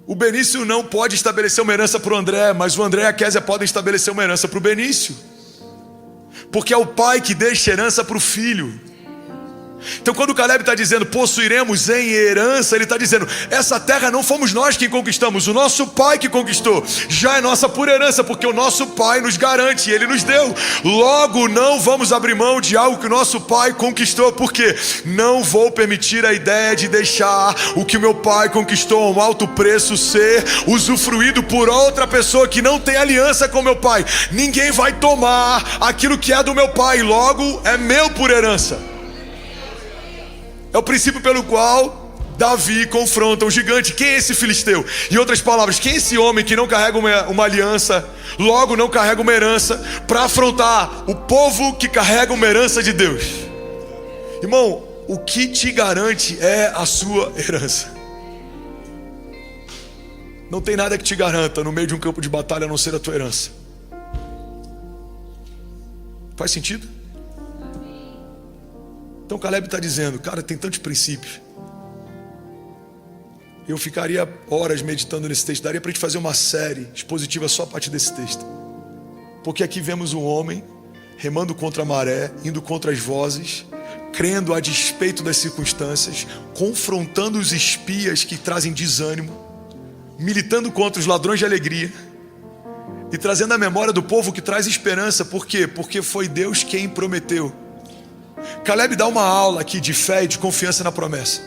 [SPEAKER 2] O Benício não pode estabelecer uma herança para o André, mas o André e a Kézia podem estabelecer uma herança para o Benício, porque é o pai que deixa herança para o filho. Então quando o Caleb está dizendo possuiremos em herança, ele está dizendo: essa terra não fomos nós quem conquistamos, o nosso pai que conquistou. Já é nossa por herança, porque o nosso pai nos garante, ele nos deu. Logo não vamos abrir mão de algo que o nosso pai conquistou, porque não vou permitir a ideia de deixar o que o meu pai conquistou a um alto preço ser usufruído por outra pessoa que não tem aliança com meu pai. Ninguém vai tomar aquilo que é do meu pai, logo é meu por herança. É o princípio pelo qual Davi confronta o gigante. Quem é esse filisteu? Em outras palavras, quem é esse homem que não carrega uma aliança, logo não carrega uma herança, para afrontar o povo que carrega uma herança de Deus? Irmão, o que te garante é a sua herança. Não tem nada que te garanta no meio de um campo de batalha a não ser a tua herança. Faz sentido? Então Caleb está dizendo, cara, tem tantos princípios. Eu ficaria horas meditando nesse texto. Daria para a gente fazer uma série expositiva só a partir desse texto. Porque aqui vemos um homem remando contra a maré, indo contra as vozes, crendo a despeito das circunstâncias, confrontando os espias que trazem desânimo, militando contra os ladrões de alegria e trazendo a memória do povo que traz esperança. Por quê? Porque foi Deus quem prometeu. Caleb dá uma aula aqui de fé e de confiança na promessa.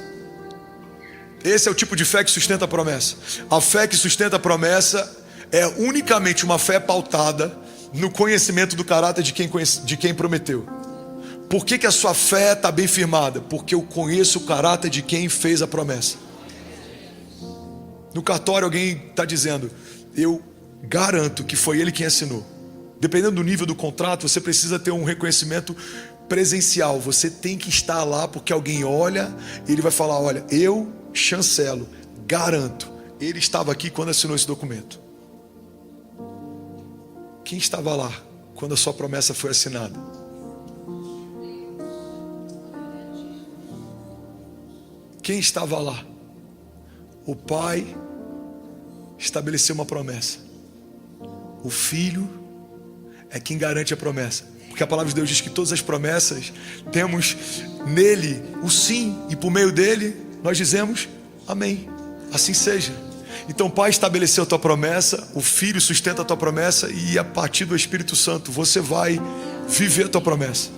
[SPEAKER 2] Esse é o tipo de fé que sustenta a promessa. A fé que sustenta a promessa é unicamente uma fé pautada no conhecimento do caráter de quem prometeu. Por que a sua fé está bem firmada? Porque eu conheço o caráter de quem fez a promessa. No cartório alguém está dizendo, eu garanto que foi ele quem assinou. Dependendo do nível do contrato, você precisa ter um reconhecimento presencial. Você tem que estar lá porque alguém olha e ele vai falar, olha, eu chancelo, garanto, ele estava aqui quando assinou esse documento. Quem estava lá quando a sua promessa foi assinada? Quem estava lá? O Pai estabeleceu uma promessa. O Filho é quem garante a promessa. Porque a palavra de Deus diz que todas as promessas temos nele o sim, e por meio dele nós dizemos amém. Assim seja. Então o Pai estabeleceu a tua promessa, o Filho sustenta a tua promessa, e a partir do Espírito Santo você vai viver a tua promessa.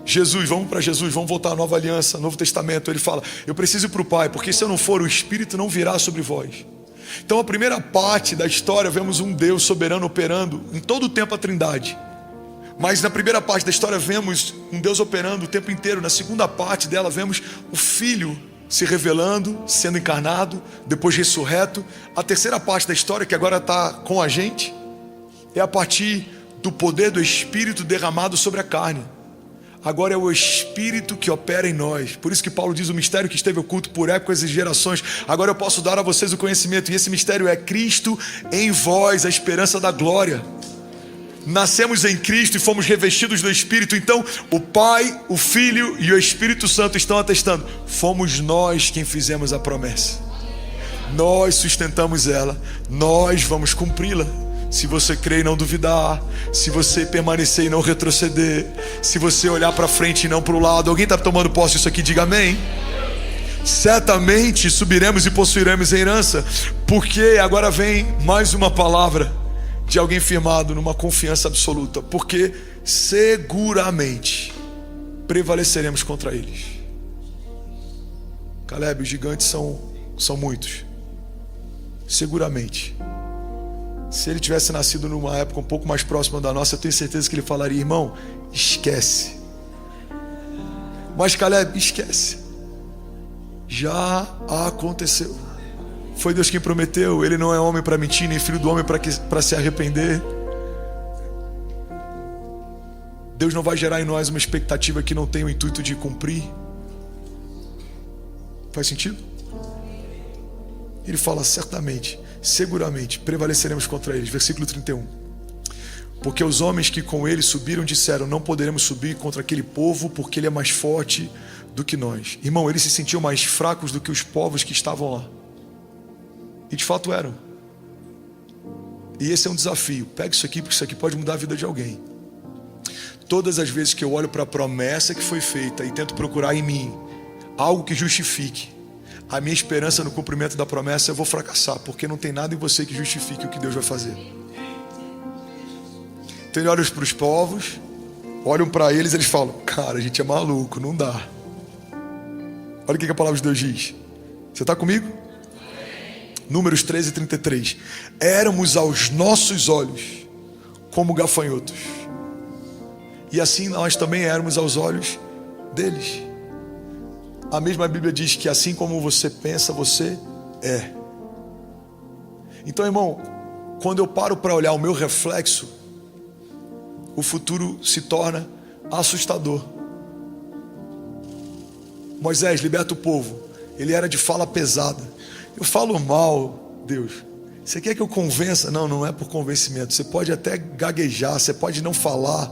[SPEAKER 2] Jesus, vamos para Jesus, vamos voltar à nova aliança, Novo Testamento. Ele fala, eu preciso ir para o Pai, porque se eu não for, o Espírito não virá sobre vós. Então a primeira parte da história, vemos um Deus soberano operando em todo o tempo a Trindade. Mas na primeira parte da história vemos um Deus operando o tempo inteiro. Na segunda parte dela vemos o Filho se revelando, sendo encarnado, depois ressurreto. A terceira parte da história, que agora está com a gente, é a partir do poder do Espírito derramado sobre a carne. Agora é o Espírito que opera em nós. Por isso que Paulo diz, o mistério que esteve oculto por épocas e gerações, agora eu posso dar a vocês o conhecimento. E esse mistério é Cristo em vós, a esperança da glória. Nascemos em Cristo e fomos revestidos do Espírito. Então o Pai, o Filho e o Espírito Santo estão atestando, fomos nós quem fizemos a promessa. Nós sustentamos ela, nós vamos cumpri-la. Se você crer e não duvidar, se você permanecer e não retroceder, se você olhar para frente e não para o lado. Alguém está tomando posse disso aqui? Diga amém. Certamente subiremos e possuiremos a herança. Porque agora vem mais uma palavra de alguém firmado numa confiança absoluta. Porque seguramente prevaleceremos contra eles. Caleb, os gigantes são muitos. Seguramente. Se ele tivesse nascido numa época um pouco mais próxima da nossa, eu tenho certeza que ele falaria, irmão, esquece. Mas Caleb, esquece. Já aconteceu. Foi Deus quem prometeu. Ele não é homem para mentir, nem filho do homem para se arrepender. Deus não vai gerar em nós uma expectativa que não tem o intuito de cumprir. Faz sentido? Ele fala, certamente, seguramente prevaleceremos contra eles. Versículo 31. Porque os homens que com ele subiram disseram, não poderemos subir contra aquele povo, porque ele é mais forte do que nós. Irmão, eles se sentiam mais fracos do que os povos que estavam lá. E de fato eram. E esse é um desafio. Pega isso aqui, porque isso aqui pode mudar a vida de alguém. Todas as vezes que eu olho para a promessa que foi feita e tento procurar em mim algo que justifique a minha esperança no cumprimento da promessa, eu vou fracassar, porque não tem nada em você que justifique o que Deus vai fazer. Então ele olha para os povos, olham para eles, eles falam, cara, a gente é maluco, não dá. Olha o que a palavra de Deus diz. Você está comigo? Números 13, 33. Éramos aos nossos olhos como gafanhotos, e assim nós também éramos aos olhos deles. A mesma Bíblia diz que assim como você pensa, você é. Então, irmão, quando eu paro para olhar o meu reflexo, o futuro se torna assustador. Moisés, liberta o povo. Ele era de fala pesada. Eu falo mal, Deus. Você quer que eu convença? Não, não é por convencimento. Você pode até gaguejar, você pode não falar,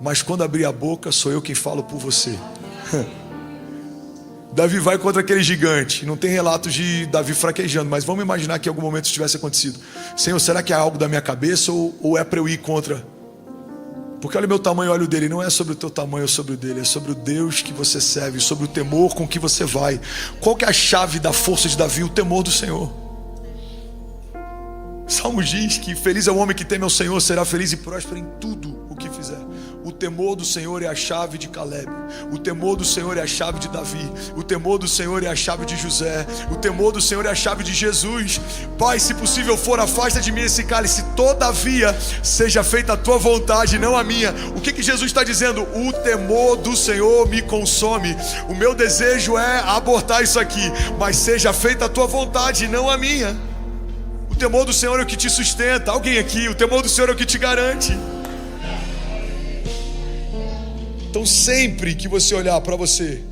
[SPEAKER 2] mas quando abrir a boca, sou eu quem falo por você. Davi vai contra aquele gigante. Não tem relatos de Davi fraquejando, mas vamos imaginar que em algum momento isso tivesse acontecido. Senhor, será que é algo da minha cabeça ou é para eu ir contra? Porque olha o meu tamanho, olha o dele. Não é sobre o teu tamanho ou sobre o dele, é sobre o Deus que você serve, sobre o temor com que você vai. Qual que é a chave da força de Davi? O temor do Senhor. Salmos diz que feliz é o homem que teme ao Senhor, será feliz e próspero em tudo o que fizer. O temor do Senhor é a chave de Caleb. O temor do Senhor é a chave de Davi. O temor do Senhor é a chave de José. O temor do Senhor é a chave de Jesus. Pai, se possível for, afasta de mim esse cálice. Todavia, seja feita a tua vontade, não a minha. O que Jesus está dizendo? O temor do Senhor me consome. O meu desejo é abortar isso aqui, mas seja feita a tua vontade, não a minha. O temor do Senhor é o que te sustenta. Alguém aqui, o temor do Senhor é o que te garante. Então sempre que você olhar para você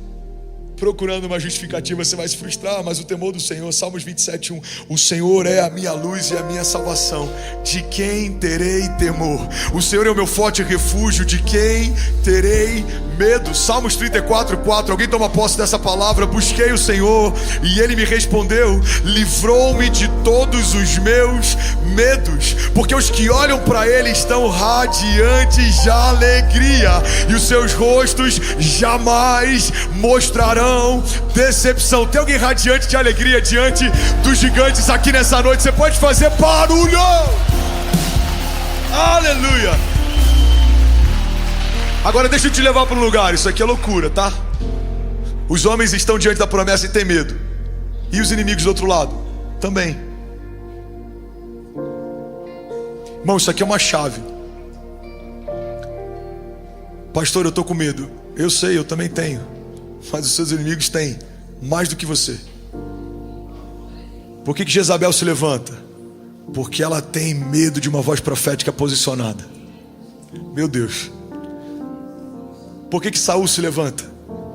[SPEAKER 2] procurando uma justificativa, você vai se frustrar, mas o temor do Senhor, Salmos 27:1, o Senhor é a minha luz e a minha salvação, de quem terei temor? O Senhor é o meu forte refúgio, de quem terei medo? Salmos 34:4, alguém toma posse dessa palavra? Busquei o Senhor e Ele me respondeu, livrou-me de todos os meus medos, porque os que olham para Ele estão radiantes de alegria, e os seus rostos jamais mostrarão decepção. Tem alguém radiante de alegria diante dos gigantes aqui nessa noite? Você pode fazer barulho. Aleluia. Agora deixa eu te levar para um lugar. Isso aqui é loucura, tá? Os homens estão diante da promessa e têm medo, e os inimigos do outro lado também. Irmão, isso aqui é uma chave. Pastor, eu estou com medo. Eu sei, eu também tenho. Mas os seus inimigos têm mais do que você. Por que Jezabel se levanta? Porque ela tem medo de uma voz profética posicionada. Meu Deus. Por que Saul se levanta?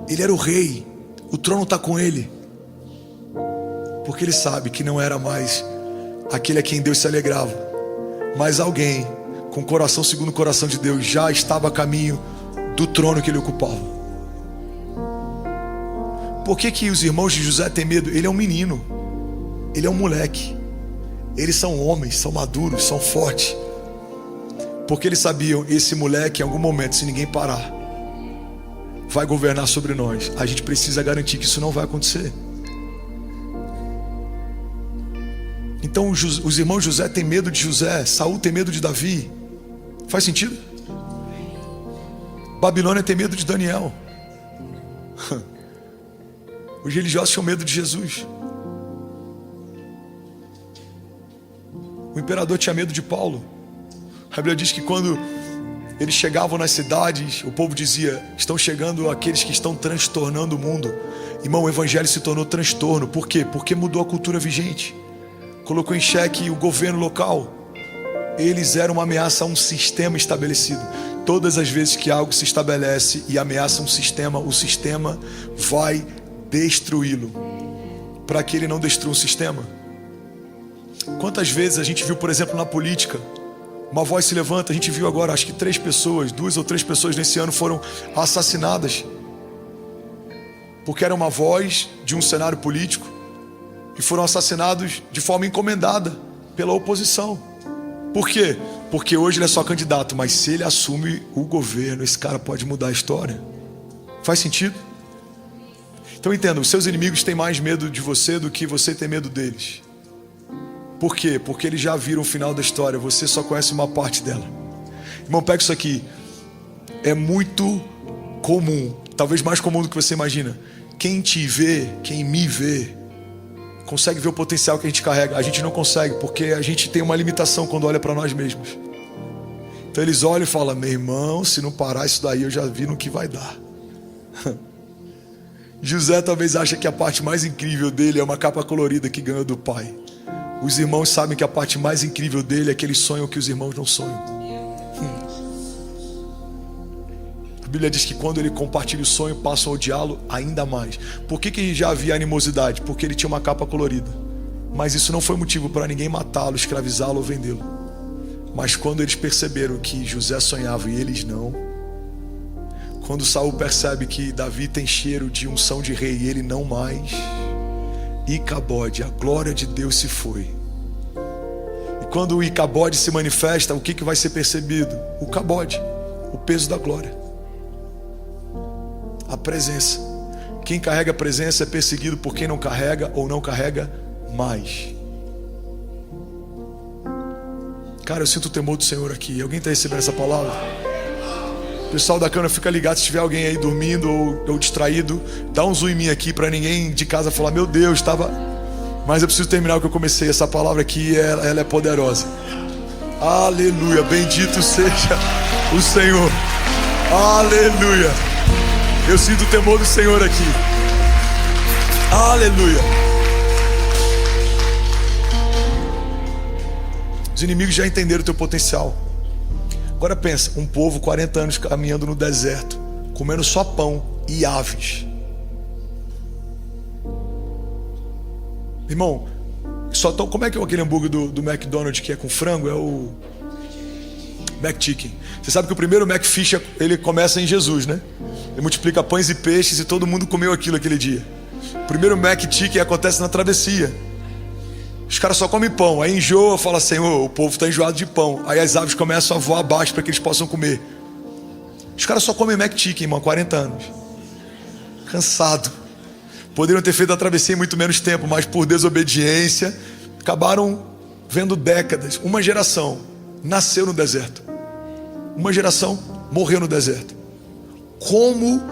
[SPEAKER 2] Ele era o rei, o trono está com ele. Porque ele sabe que não era mais aquele a quem Deus se alegrava, mas alguém com coração segundo o coração de Deus já estava a caminho do trono que ele ocupava. Por que os irmãos de José têm medo? Ele é um menino, ele é um moleque. Eles são homens, são maduros, são fortes. Porque eles sabiam, esse moleque em algum momento, se ninguém parar, vai governar sobre nós. A gente precisa garantir que isso não vai acontecer. Então os irmãos de José têm medo de José, Saul tem medo de Davi. Faz sentido? Babilônia tem medo de Daniel. Os religiosos tinham medo de Jesus. O imperador tinha medo de Paulo. A Bíblia diz que quando eles chegavam nas cidades, o povo dizia, estão chegando aqueles que estão transtornando o mundo. Irmão, o evangelho se tornou transtorno. Por quê? Porque mudou a cultura vigente. Colocou em xeque o governo local. Eles eram uma ameaça a um sistema estabelecido. Todas as vezes que algo se estabelece e ameaça um sistema, o sistema vai destruí-lo, para que ele não destrua o sistema. Quantas vezes a gente viu, por exemplo, na política, uma voz se levanta. A gente viu agora, acho que 2 ou 3 pessoas nesse ano foram assassinadas, porque era uma voz de um cenário político, e foram assassinados de forma encomendada pela oposição. Por quê? Porque hoje ele é só candidato, mas se ele assume o governo, esse cara pode mudar a história. Faz sentido? Então entenda, os seus inimigos têm mais medo de você do que você tem medo deles. Por quê? Porque eles já viram o final da história, você só conhece uma parte dela. Irmão, pega isso aqui. É muito comum, talvez mais comum do que você imagina. Quem te vê, quem me vê, consegue ver o potencial que a gente carrega. A gente não consegue, porque a gente tem uma limitação quando olha para nós mesmos. Então eles olham e falam, meu irmão, se não parar isso daí, eu já vi no que vai dar. José talvez ache que a parte mais incrível dele é uma capa colorida que ganhou do pai. Os irmãos sabem que a parte mais incrível dele é que eles sonham que os irmãos não sonham. A Bíblia diz que quando ele compartilha o sonho, passam a odiá-lo ainda mais. Por que já havia animosidade? Porque ele tinha uma capa colorida. Mas isso não foi motivo para ninguém matá-lo, escravizá-lo ou vendê-lo. Mas quando eles perceberam que José sonhava e eles não, quando Saul percebe que Davi tem cheiro de unção de rei e ele não mais, Icabode, a glória de Deus se foi. E quando o Icabode se manifesta, o que vai ser percebido? O cabode, o peso da glória, a presença. Quem carrega a presença é perseguido por quem não carrega ou não carrega mais. Cara, eu sinto o temor do Senhor aqui. Alguém está recebendo essa palavra? Pessoal da câmera, fica ligado. Se tiver alguém aí dormindo ou distraído, dá um zoom em mim aqui para ninguém de casa falar: meu Deus, estava... Mas eu preciso terminar o que eu comecei. Essa palavra aqui, ela é poderosa. Aleluia, bendito seja o Senhor. Aleluia. Eu sinto o temor do Senhor aqui. Aleluia. Os inimigos já entenderam o teu potencial. Agora pensa, um povo 40 anos caminhando no deserto, comendo só pão e aves. Irmão, como é que é aquele hambúrguer do McDonald's que é com frango? É o McChicken. Você sabe que o primeiro McFish, ele começa em Jesus, né? Ele multiplica pães e peixes e todo mundo comeu aquilo aquele dia. O primeiro McChicken acontece na travessia. Os caras só comem pão, aí enjoa, fala: Senhor, o povo está enjoado de pão. Aí as aves começam a voar abaixo para que eles possam comer. Os caras só comem McChicken, irmão, 40 anos. Cansado. Poderiam ter feito a travessia em muito menos tempo, mas por desobediência acabaram vendo décadas. Uma geração nasceu no deserto, uma geração morreu no deserto. Como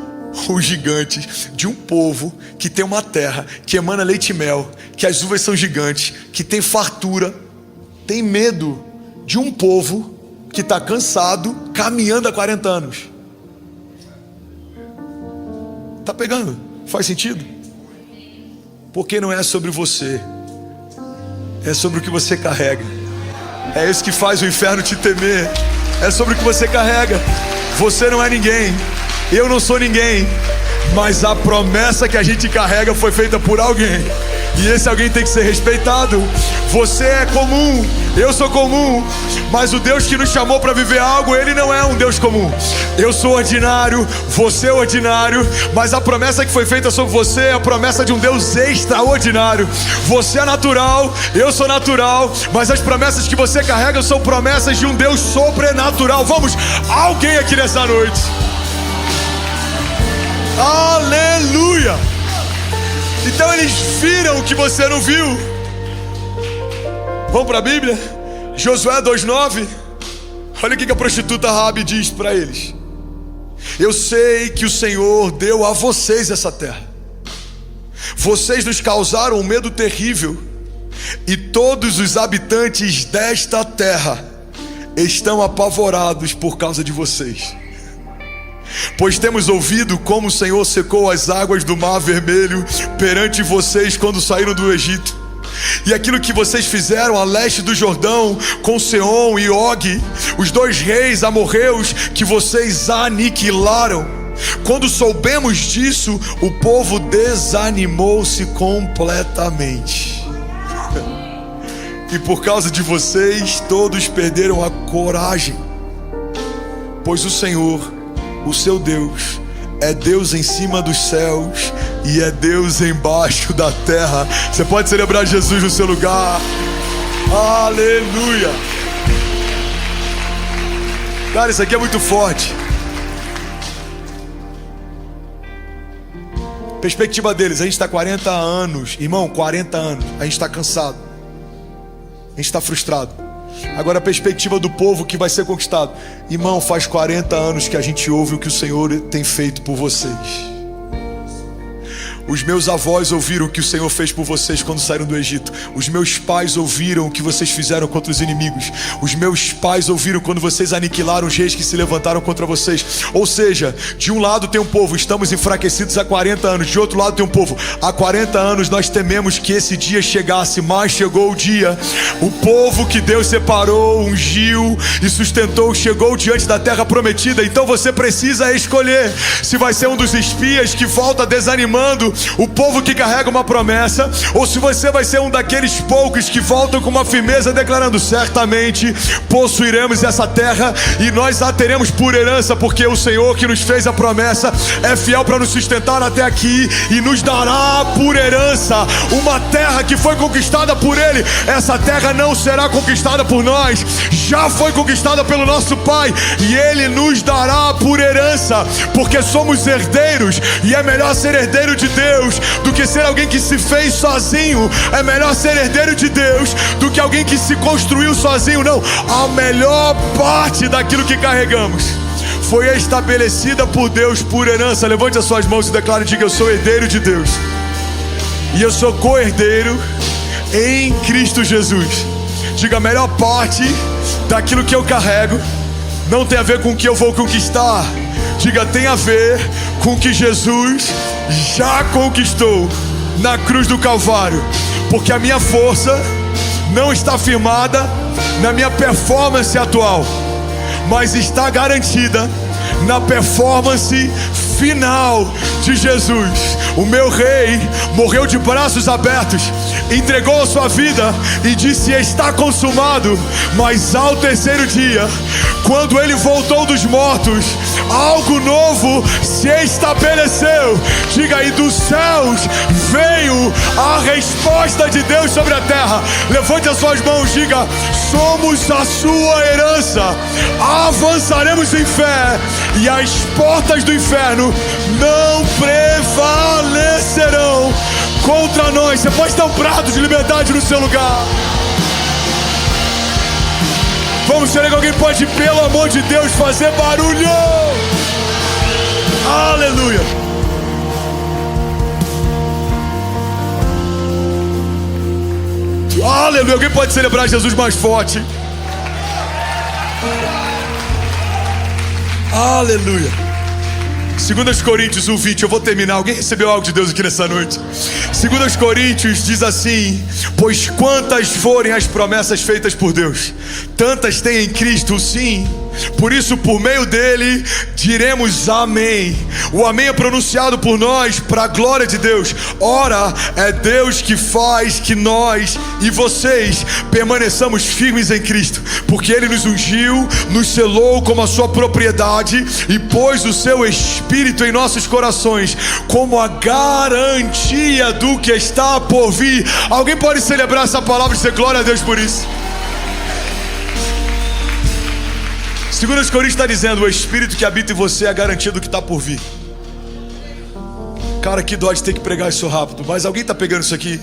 [SPEAKER 2] os gigantes de um povo que tem uma terra que emana leite e mel, que as uvas são gigantes, que tem fartura, tem medo de um povo que está cansado, caminhando há 40 anos. Tá pegando? Faz sentido? Porque não é sobre você, é sobre o que você carrega. É isso que faz o inferno te temer. É sobre o que você carrega. Você não é ninguém, eu não sou ninguém, mas a promessa que a gente carrega foi feita por alguém, e esse alguém tem que ser respeitado. Você é comum, eu sou comum, mas o Deus que nos chamou para viver algo, Ele não é um Deus comum. Eu sou ordinário, você é ordinário, mas a promessa que foi feita sobre você é a promessa de um Deus extraordinário. Você é natural, eu sou natural, mas as promessas que você carrega são promessas de um Deus sobrenatural. Vamos, alguém aqui nessa noite. Aleluia! Então eles viram o que você não viu. Vamos para a Bíblia? Josué 2:9. Olha o que a prostituta Raabe diz para eles: eu sei que o Senhor deu a vocês essa terra. Vocês nos causaram um medo terrível, e todos os habitantes desta terra estão apavorados por causa de vocês. Pois temos ouvido como o Senhor secou as águas do Mar Vermelho perante vocês quando saíram do Egito, e aquilo que vocês fizeram a leste do Jordão com Seom e Og, os dois reis amorreus que vocês aniquilaram. Quando soubemos disso, o povo desanimou-se completamente. E por causa de vocês, todos perderam a coragem. Pois o Senhor, o seu Deus, é Deus em cima dos céus e é Deus embaixo da terra. Você pode celebrar Jesus no seu lugar. Aleluia. Cara, isso aqui é muito forte. Perspectiva deles: a gente está 40 anos, irmão, 40 anos, a gente está cansado, a gente está frustrado. Agora a perspectiva do povo que vai ser conquistado: irmão, faz 40 anos que a gente ouve o que o Senhor tem feito por vocês. Os meus avós ouviram o que o Senhor fez por vocês quando saíram do Egito. Os meus pais ouviram o que vocês fizeram contra os inimigos. Os meus pais ouviram quando vocês aniquilaram os reis que se levantaram contra vocês. Ou seja, de um lado tem um povo: estamos enfraquecidos há 40 anos. De outro lado tem um povo: há 40 anos nós tememos que esse dia chegasse, mas chegou o dia. O povo que Deus separou, ungiu e sustentou, chegou diante da terra prometida. Então você precisa escolher se vai ser um dos espias que volta desanimando,
[SPEAKER 3] o povo que carrega uma promessa, ou se você vai ser um daqueles poucos que voltam com uma firmeza declarando: certamente possuiremos essa terra e nós a teremos por herança, porque o Senhor que nos fez a promessa é fiel para nos sustentar até aqui e nos dará por herança uma terra que foi conquistada por Ele. Essa terra não será conquistada por nós, já foi conquistada pelo nosso Pai, e Ele nos dará por herança, porque somos herdeiros, e é melhor ser herdeiro de Deus do que ser alguém que se fez sozinho. É melhor ser herdeiro de Deus do que alguém que se construiu sozinho. Não, a melhor parte daquilo que carregamos foi estabelecida por Deus por herança. Levante as suas mãos e declare: diga, eu sou herdeiro de Deus e eu sou co-herdeiro em Cristo Jesus. Diga, a melhor parte daquilo que eu carrego não tem a ver com o que eu vou conquistar. Diga, tem a ver com o que Jesus já conquistou na cruz do Calvário. Porque a minha força não está firmada na minha performance atual, mas está garantida na performance final de Jesus. O meu rei morreu de braços abertos, entregou a sua vida e disse: está consumado. Mas ao terceiro dia, quando ele voltou dos mortos, algo novo se estabeleceu. Diga aí, dos céus veio a resposta de Deus sobre a terra. Levante as suas mãos, diga: somos a sua herança, avançaremos em fé e as portas do inferno não prevalecerão contra nós. Você pode ter um brado de liberdade no seu lugar. Vamos ser alguém que pode, pelo amor de Deus, fazer barulho. Aleluia. Aleluia. Alguém pode celebrar Jesus mais forte? Aleluia. 2 Coríntios 1:20, eu vou terminar. Alguém recebeu algo de Deus aqui nessa noite? 2 Coríntios diz assim: pois quantas forem as promessas feitas por Deus, tantas tem em Cristo o sim. Por isso, por meio dele, diremos amém. O amém é pronunciado por nós para a glória de Deus. Ora, é Deus que faz que nós e vocês permaneçamos firmes em Cristo, porque Ele nos ungiu, nos selou como a sua propriedade e pôs o seu Espírito em nossos corações como a garantia do que está por vir. Alguém pode celebrar essa palavra e dizer glória a Deus por isso? 2 Coríntios está dizendo: o Espírito que habita em você é a garantia do que está por vir. Cara, que dó de ter que pregar isso rápido, mas alguém está pegando isso aqui?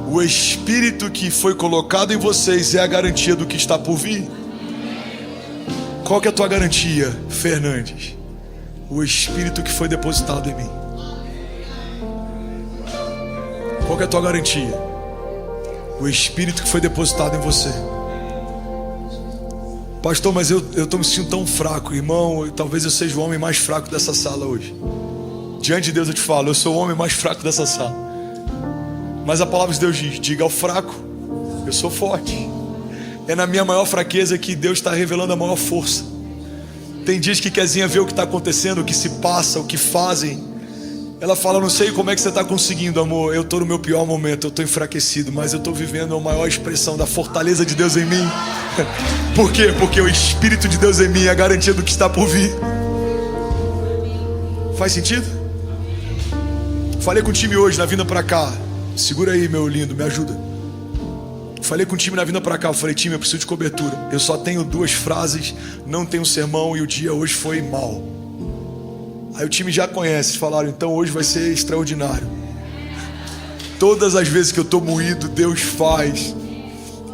[SPEAKER 3] O Espírito que foi colocado em vocês é a garantia do que está por vir. Qual que é a tua garantia, Fernandes? O Espírito que foi depositado em mim. Qual que é a tua garantia? O Espírito que foi depositado em você. Pastor, mas eu estou me sentindo tão fraco, irmão. Talvez eu seja o homem mais fraco dessa sala hoje. Diante de Deus eu te falo, eu sou o homem mais fraco dessa sala. Mas a palavra de Deus diz: diga ao fraco, eu sou forte. É na minha maior fraqueza que Deus está revelando a maior força. Tem dias que Kezinha vê o que está acontecendo, o que se passa, o que fazem. Ela fala: não sei como é que você está conseguindo, amor. Eu estou no meu pior momento, eu estou enfraquecido, mas eu estou vivendo a maior expressão da fortaleza de Deus em mim. Por quê? Porque o Espírito de Deus em mim é a garantia do que está por vir. Faz sentido? Falei com o time hoje na vinda para cá. Segura aí, meu lindo, me ajuda. Falei com o time na vinda para cá. Eu falei: time, eu preciso de cobertura. Eu só tenho 2 frases, não tenho sermão e o dia hoje foi mal. Aí o time já conhece, falaram: então hoje vai ser extraordinário. Todas as vezes que eu estou moído, Deus faz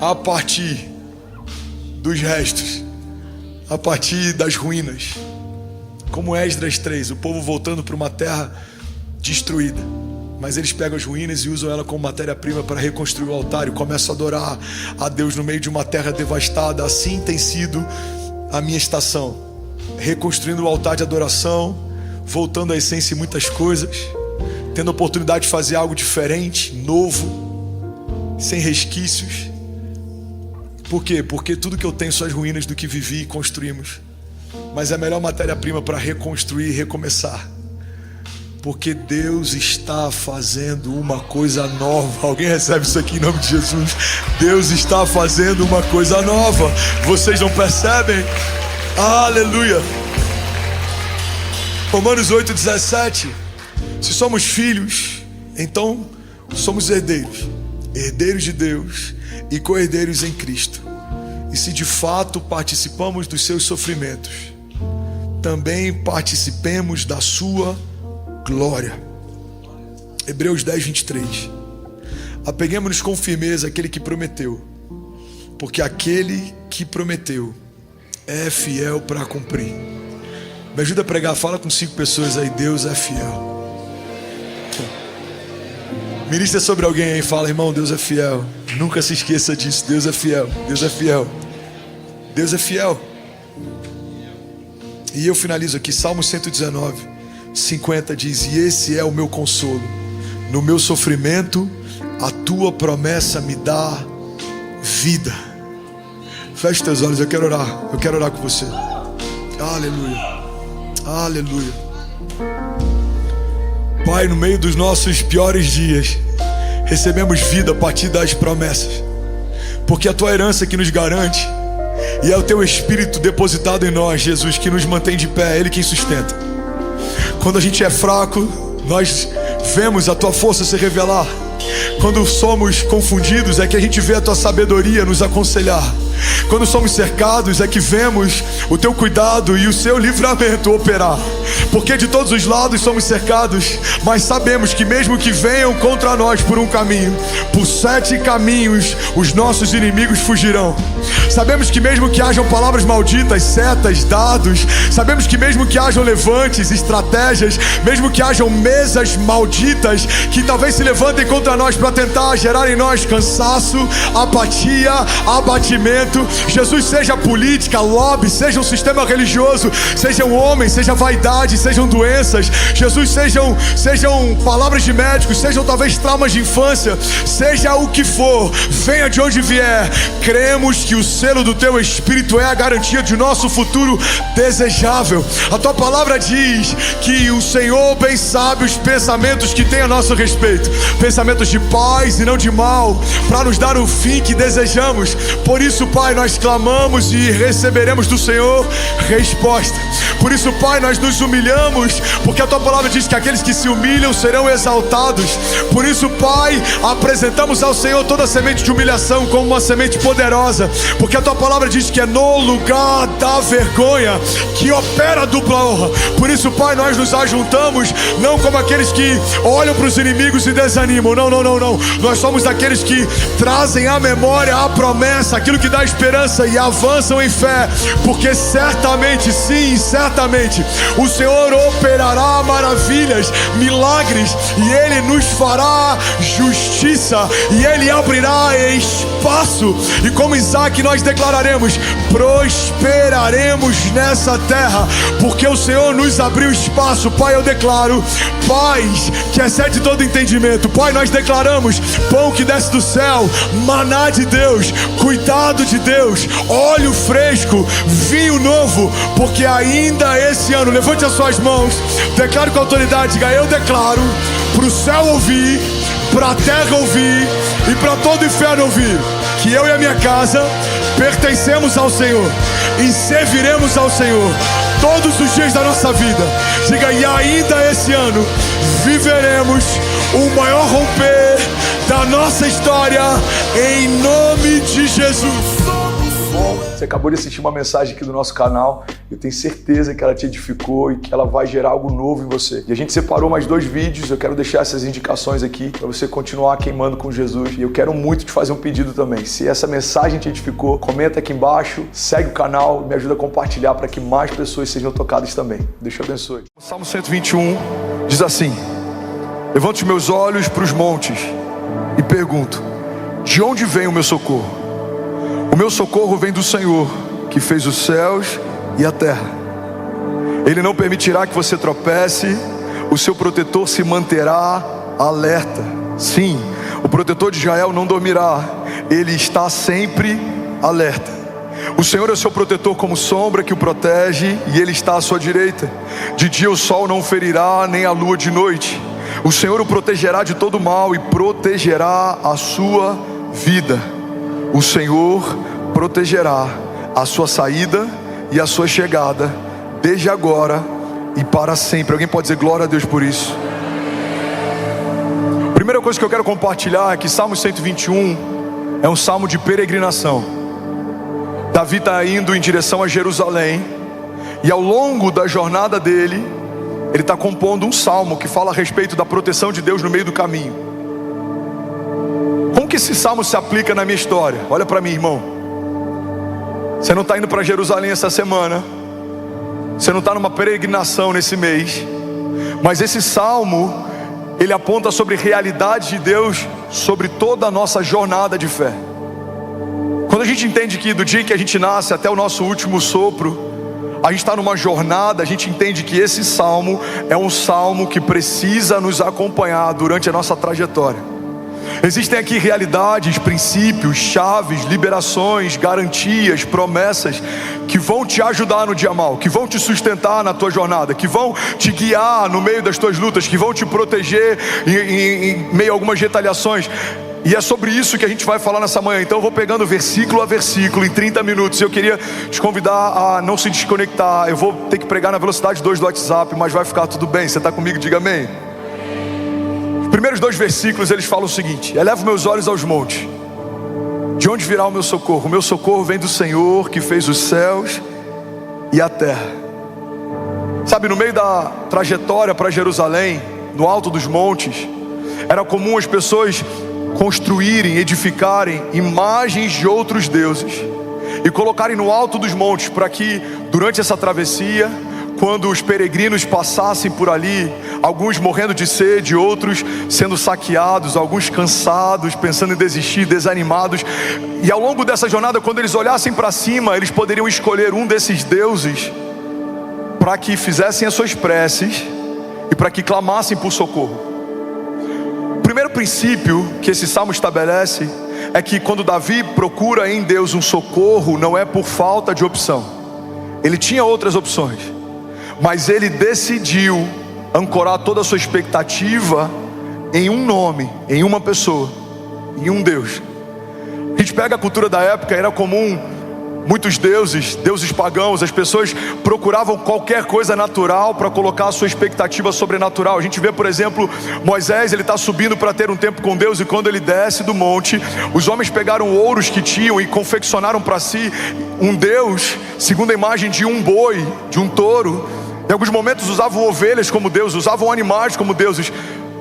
[SPEAKER 3] a partir dos restos, a partir das ruínas. Como Esdras 3, o povo voltando para uma terra destruída, mas eles pegam as ruínas e usam ela como matéria-prima para reconstruir o altar e começam a adorar a Deus no meio de uma terra devastada. Assim tem sido a minha estação, reconstruindo o altar de adoração, voltando à essência em muitas coisas, tendo a oportunidade de fazer algo diferente, novo, sem resquícios. Por quê? Porque tudo que eu tenho são as ruínas do que vivi e construímos. Mas é a melhor matéria-prima para reconstruir e recomeçar. Porque Deus está fazendo uma coisa nova. Alguém recebe isso aqui em nome de Jesus? Deus está fazendo uma coisa nova. Vocês não percebem? Aleluia. Romanos 8,17. Se somos filhos, então somos herdeiros. Herdeiros de Deus e co-herdeiros em Cristo. E se de fato participamos dos seus sofrimentos, também participemos da sua glória. Hebreus 10:23. Apeguemos-nos com firmeza àquele que prometeu, porque aquele que prometeu é fiel para cumprir. Me ajuda a pregar, fala com 5 pessoas aí. Deus é fiel. Ministra sobre alguém aí, fala: irmão, Deus é fiel. Nunca se esqueça disso. Deus é fiel, Deus é fiel, Deus é fiel. E eu finalizo aqui, Salmo 119:50 diz: e esse é o meu consolo, no meu sofrimento a tua promessa me dá vida. Feche teus olhos, eu quero orar com você. Aleluia, aleluia. Pai, no meio dos nossos piores dias, recebemos vida a partir das promessas, porque a tua herança que nos garante, e é o teu Espírito depositado em nós, Jesus, que nos mantém de pé, é Ele quem sustenta. Quando a gente é fraco, nós vemos a tua força se revelar. Quando somos confundidos, é que a gente vê a tua sabedoria nos aconselhar. Quando somos cercados, é que vemos o teu cuidado e o seu livramento operar. Porque de todos os lados somos cercados, mas sabemos que mesmo que venham contra nós por um caminho, por 7 caminhos os nossos inimigos fugirão. Sabemos que mesmo que hajam palavras malditas, setas, dados, sabemos que mesmo que hajam levantes, estratégias, mesmo que hajam mesas malditas que talvez se levantem contra nós para tentar gerar em nós cansaço, apatia, abatimento, Jesus, seja política, lobby, seja um sistema religioso, sejam homens, seja vaidade, sejam doenças, Jesus, sejam palavras de médicos, sejam talvez traumas de infância, seja o que for, venha de onde vier, cremos que o selo do teu Espírito é a garantia de nosso futuro desejável. A tua palavra diz que o Senhor bem sabe os pensamentos que tem a nosso respeito, pensamentos de paz e não de mal, para nos dar o fim que desejamos. Por isso, Pai, nós clamamos e receberemos do Senhor resposta. Por isso, Pai, nós nos humilhamos, porque a tua palavra diz que aqueles que se humilham serão exaltados. Por isso, Pai, apresentamos ao Senhor toda a semente de humilhação como uma semente poderosa, porque a tua palavra diz que é no lugar da vergonha que opera a dupla honra. Por isso, Pai, nós nos ajuntamos, não como aqueles que olham para os inimigos e desanimam, não. Nós somos aqueles que trazem à memória a promessa, aquilo que dá esperança, e avançam em fé, porque certamente, sim, certamente o Senhor operará maravilhas, milagres, e Ele nos fará justiça, e Ele abrirá espaço, e como Isaac nós declararemos: prosperaremos nessa terra, porque o Senhor nos abriu espaço. Pai, eu declaro paz que excede todo entendimento. Pai, nós declaramos pão que desce do céu, maná de Deus, cuidado de Deus, óleo fresco, vinho novo, porque ainda esse ano, levante as suas mãos, declare com autoridade, diga: eu declaro para o céu ouvir, para a terra ouvir e para todo o inferno ouvir, que eu e a minha casa pertencemos ao Senhor e serviremos ao Senhor todos os dias da nossa vida. Diga: e ainda esse ano viveremos o maior romper da nossa história, em nome de Jesus.
[SPEAKER 2] Você acabou de assistir uma mensagem aqui do nosso canal. Eu tenho certeza que ela te edificou e que ela vai gerar algo novo em você. E a gente separou mais 2 vídeos. Eu quero deixar essas indicações aqui para você continuar queimando com Jesus. E eu quero muito te fazer um pedido também. Se essa mensagem te edificou, comenta aqui embaixo, segue o canal, me ajuda a compartilhar para que mais pessoas sejam tocadas também. Deus te abençoe.
[SPEAKER 1] O Salmo 121 diz assim: levanto os meus olhos para os montes e pergunto: de onde vem o meu socorro? O meu socorro vem do Senhor, que fez os céus e a terra. Ele não permitirá que você tropece, o seu protetor se manterá alerta. Sim, o protetor de Israel não dormirá, ele está sempre alerta. O Senhor é o seu protetor como sombra que o protege, e Ele está à sua direita. De dia o sol não o ferirá, nem a lua de noite. O Senhor o protegerá de todo mal e protegerá a sua vida. O Senhor protegerá a sua saída e a sua chegada, desde agora e para sempre. Alguém pode dizer glória a Deus por isso? Primeira coisa que eu quero compartilhar é que Salmo 121 é um salmo de peregrinação. Davi está indo em direção a Jerusalém, e ao longo da jornada dele, ele está compondo um salmo que fala a respeito da proteção de Deus no meio do caminho. Como que esse salmo se aplica na minha história? Olha para mim, irmão. Você não está indo para Jerusalém essa semana, você não está numa peregrinação nesse mês, mas esse salmo, ele aponta sobre realidades de Deus, sobre toda a nossa jornada de fé. Quando a gente entende que do dia que a gente nasce até o nosso último sopro, a gente está numa jornada, a gente entende que esse salmo é um salmo que precisa nos acompanhar durante a nossa trajetória. Existem aqui realidades, princípios, chaves, liberações, garantias, promessas que vão te ajudar no dia mal, que vão te sustentar na tua jornada, que vão te guiar no meio das tuas lutas, que vão te proteger em meio a algumas retaliações. E é sobre isso que a gente vai falar nessa manhã. Então eu vou pegando versículo a versículo em 30 minutos. Eu queria te convidar a não se desconectar. Eu vou ter que pregar na velocidade 2 do WhatsApp, mas vai ficar tudo bem. Você está comigo? Diga amém. Os primeiros 2 versículos, eles falam o seguinte: elevo meus olhos aos montes. De onde virá o meu socorro? O meu socorro vem do Senhor, que fez os céus e a terra. Sabe, no meio da trajetória para Jerusalém, no alto dos montes, era comum as pessoas construírem, edificarem imagens de outros deuses e colocarem no alto dos montes, para que durante essa travessia, quando os peregrinos passassem por ali, alguns morrendo de sede, outros sendo saqueados, alguns cansados, pensando em desistir, desanimados, e ao longo dessa jornada, quando eles olhassem para cima, eles poderiam escolher um desses deuses para que fizessem as suas preces e para que clamassem por socorro. O primeiro princípio que esse salmo estabelece é que quando Davi procura em Deus um socorro, não é por falta de opção. Ele tinha outras opções, mas ele decidiu ancorar toda a sua expectativa em um nome, em uma pessoa, em um Deus. A gente pega a cultura da época, era comum muitos deuses pagãos, as pessoas procuravam qualquer coisa natural para colocar a sua expectativa sobrenatural. A gente vê, por exemplo, Moisés, ele está subindo para ter um tempo com Deus, e quando ele desce do monte, os homens pegaram ouros que tinham e confeccionaram para si um Deus, segundo a imagem de um boi, de um touro. Em alguns momentos usavam ovelhas como Deus, usavam animais como deuses.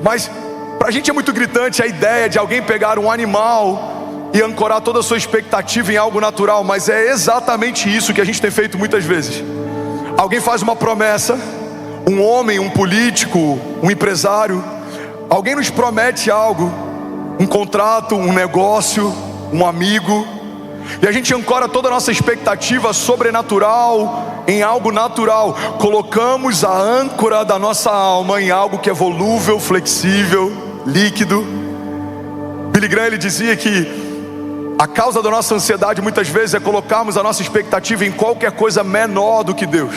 [SPEAKER 1] Mas para a gente é muito gritante a ideia de alguém pegar um animal e ancorar toda a sua expectativa em algo natural. Mas é exatamente isso que a gente tem feito muitas vezes. Alguém faz uma promessa, um homem, um político, um empresário, alguém nos promete algo, um contrato, um negócio, um amigo, e a gente ancora toda a nossa expectativa sobrenatural em algo natural. Colocamos a âncora da nossa alma em algo que é volúvel, flexível, líquido. Billy Graham, ele dizia que a causa da nossa ansiedade muitas vezes é colocarmos a nossa expectativa em qualquer coisa menor do que Deus.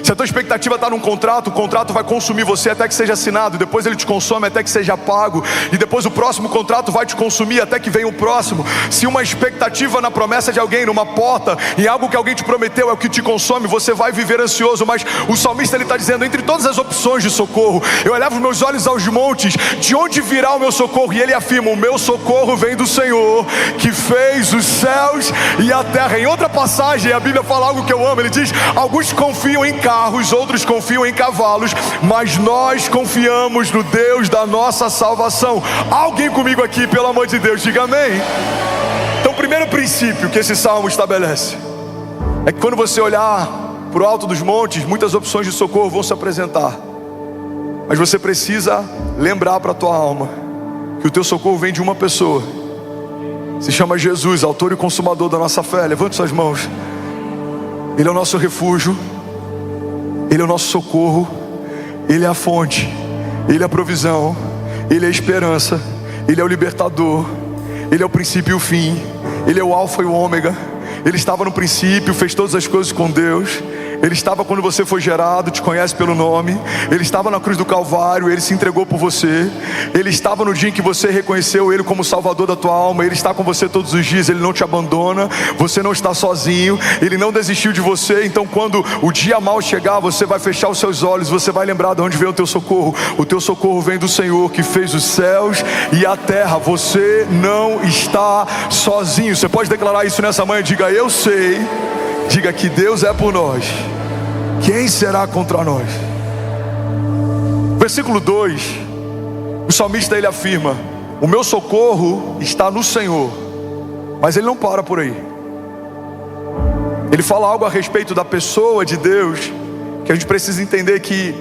[SPEAKER 1] Se a tua expectativa está num contrato, o contrato vai consumir você até que seja assinado, depois ele te consome até que seja pago, e depois o próximo contrato vai te consumir até que venha o próximo. Se uma expectativa na promessa de alguém, numa porta, em algo que alguém te prometeu é o que te consome, você vai viver ansioso. Mas o salmista, ele está dizendo, entre todas as opções de socorro, eu elevo meus olhos aos montes, de onde virá o meu socorro? E ele afirma, o meu socorro vem do Senhor, que fez os céus e a terra. Em outra passagem, a Bíblia fala algo que eu amo, ele diz, alguns confiam em carros, outros confiam em cavalos, mas nós confiamos no Deus da nossa salvação. Alguém comigo aqui, pelo amor de Deus, diga amém. Então o primeiro princípio que esse salmo estabelece é que quando você olhar para o alto dos montes, muitas opções de socorro vão se apresentar, mas você precisa lembrar para a tua alma que o teu socorro vem de uma pessoa, se chama Jesus, autor e consumador da nossa fé. Levante suas mãos. Ele é o nosso refúgio, Ele é o nosso socorro, Ele é a fonte, Ele é a provisão, Ele é a esperança, Ele é o libertador, Ele é o princípio e o fim, Ele é o alfa e o ômega,
[SPEAKER 2] Ele estava no princípio, fez todas as coisas com Deus. Ele estava quando você foi gerado, te conhece pelo nome. Ele estava na cruz do Calvário, Ele se entregou por você. Ele estava no dia em que você reconheceu Ele como Salvador da tua alma. Ele está com você todos os dias, Ele não te abandona. Você não está sozinho, Ele não desistiu de você. Então quando o dia mau chegar, você vai fechar os seus olhos, você vai lembrar de onde vem o teu socorro. O teu socorro vem do Senhor, que fez os céus e a terra. Você não está sozinho. Você pode declarar isso nessa manhã? Diga: eu sei. Diga que Deus é por nós. Quem será contra nós? Versículo 2, o salmista ele afirma: o meu socorro está no Senhor. Mas ele não para por aí. Ele fala algo a respeito da pessoa de Deus, que a gente precisa entender que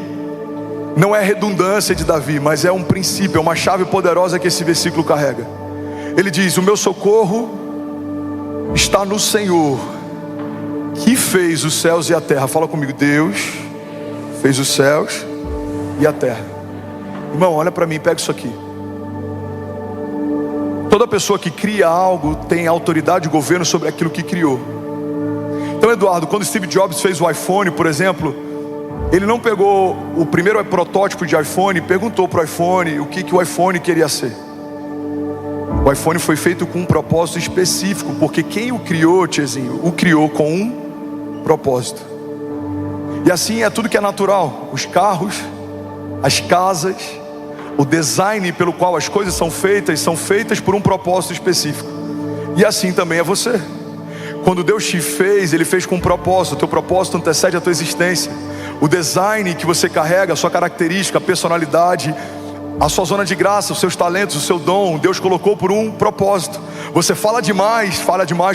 [SPEAKER 2] não é redundância de Davi, mas é um princípio, é uma chave poderosa que esse versículo carrega. Ele diz: o meu socorro está no Senhor, que fez os céus e a terra. Fala comigo: Deus fez os céus e a terra. Irmão, olha para mim, pega isso aqui. Toda pessoa que cria algo tem autoridade e governo sobre aquilo que criou. Então, Eduardo, quando Steve Jobs fez o iPhone, por exemplo, ele não pegou o primeiro protótipo de iPhone e perguntou para o iPhone o que o iPhone queria ser. O iPhone foi feito com um propósito específico, porque quem o criou, tiozinho, o criou com um propósito. E assim é tudo que é natural. Os carros, as casas, o design pelo qual as coisas são feitas por um propósito específico. E assim também é você. Quando Deus te fez, Ele fez com um propósito. O teu propósito antecede a tua existência. O design que você carrega, a sua característica, a personalidade, a sua zona de graça, os seus talentos, o seu dom, Deus colocou por um propósito. Você fala demais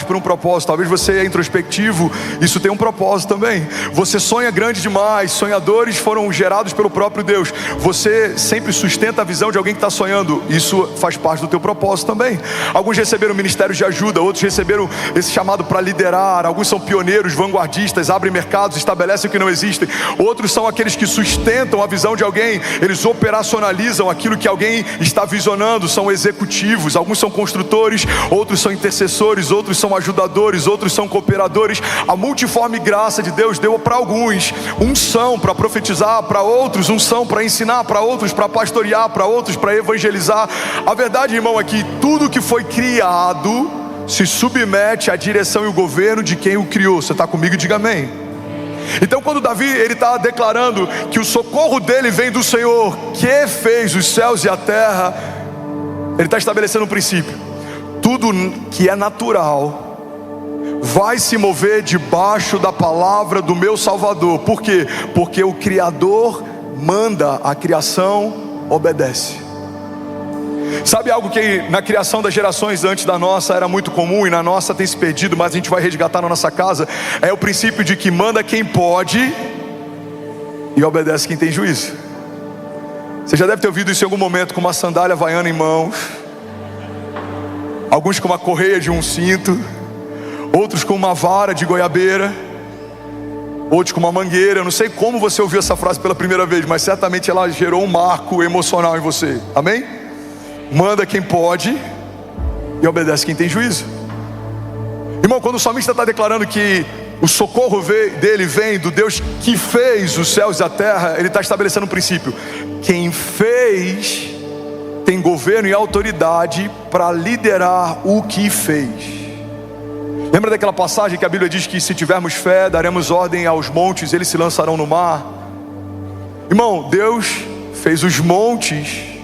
[SPEAKER 2] por um propósito. Talvez você é introspectivo, isso tem um propósito também. Você sonha grande demais, sonhadores foram gerados pelo próprio Deus. Você sempre sustenta a visão de alguém que está sonhando, isso faz parte do teu propósito também. Alguns receberam ministérios de ajuda, outros receberam esse chamado para liderar. Alguns são pioneiros, vanguardistas, abrem mercados, estabelecem o que não existem. Outros são aqueles que sustentam a visão de alguém, eles operacionalizam aquilo que alguém está visionando, são executivos. Alguns são construtores, outros são intercessores, outros são ajudadores, outros são cooperadores. A multiforme graça de Deus deu para alguns unção para profetizar, para outros unção para ensinar, para outros para pastorear, para outros para evangelizar. A verdade, irmão, é que tudo que foi criado se submete à direção e o governo de quem o criou. Você está comigo? Diga amém. Então quando Davi ele está declarando que o socorro dele vem do Senhor, que fez os céus e a terra, ele está estabelecendo um princípio: tudo que é natural vai se mover debaixo da palavra do meu Salvador. Por quê? Porque o Criador manda, a criação obedece. Sabe algo que na criação das gerações antes da nossa era muito comum, e na nossa tem se perdido, mas a gente vai resgatar na nossa casa? É o princípio de que manda quem pode e obedece quem tem juízo. Você já deve ter ouvido isso em algum momento, com uma sandália havaiana em mãos, alguns com uma correia de um cinto, outros com uma vara de goiabeira, outros com uma mangueira. Eu não sei como você ouviu essa frase pela primeira vez, mas certamente ela gerou um marco emocional em você. Amém? Manda quem pode e obedece quem tem juízo. Irmão, quando o salmista está declarando que o socorro dele vem do Deus que fez os céus e a terra, ele está estabelecendo um princípio: quem fez tem governo e autoridade para liderar o que fez. Lembra daquela passagem que a Bíblia diz que se tivermos fé, daremos ordem aos montes, eles se lançarão no mar? Irmão, Deus fez os montes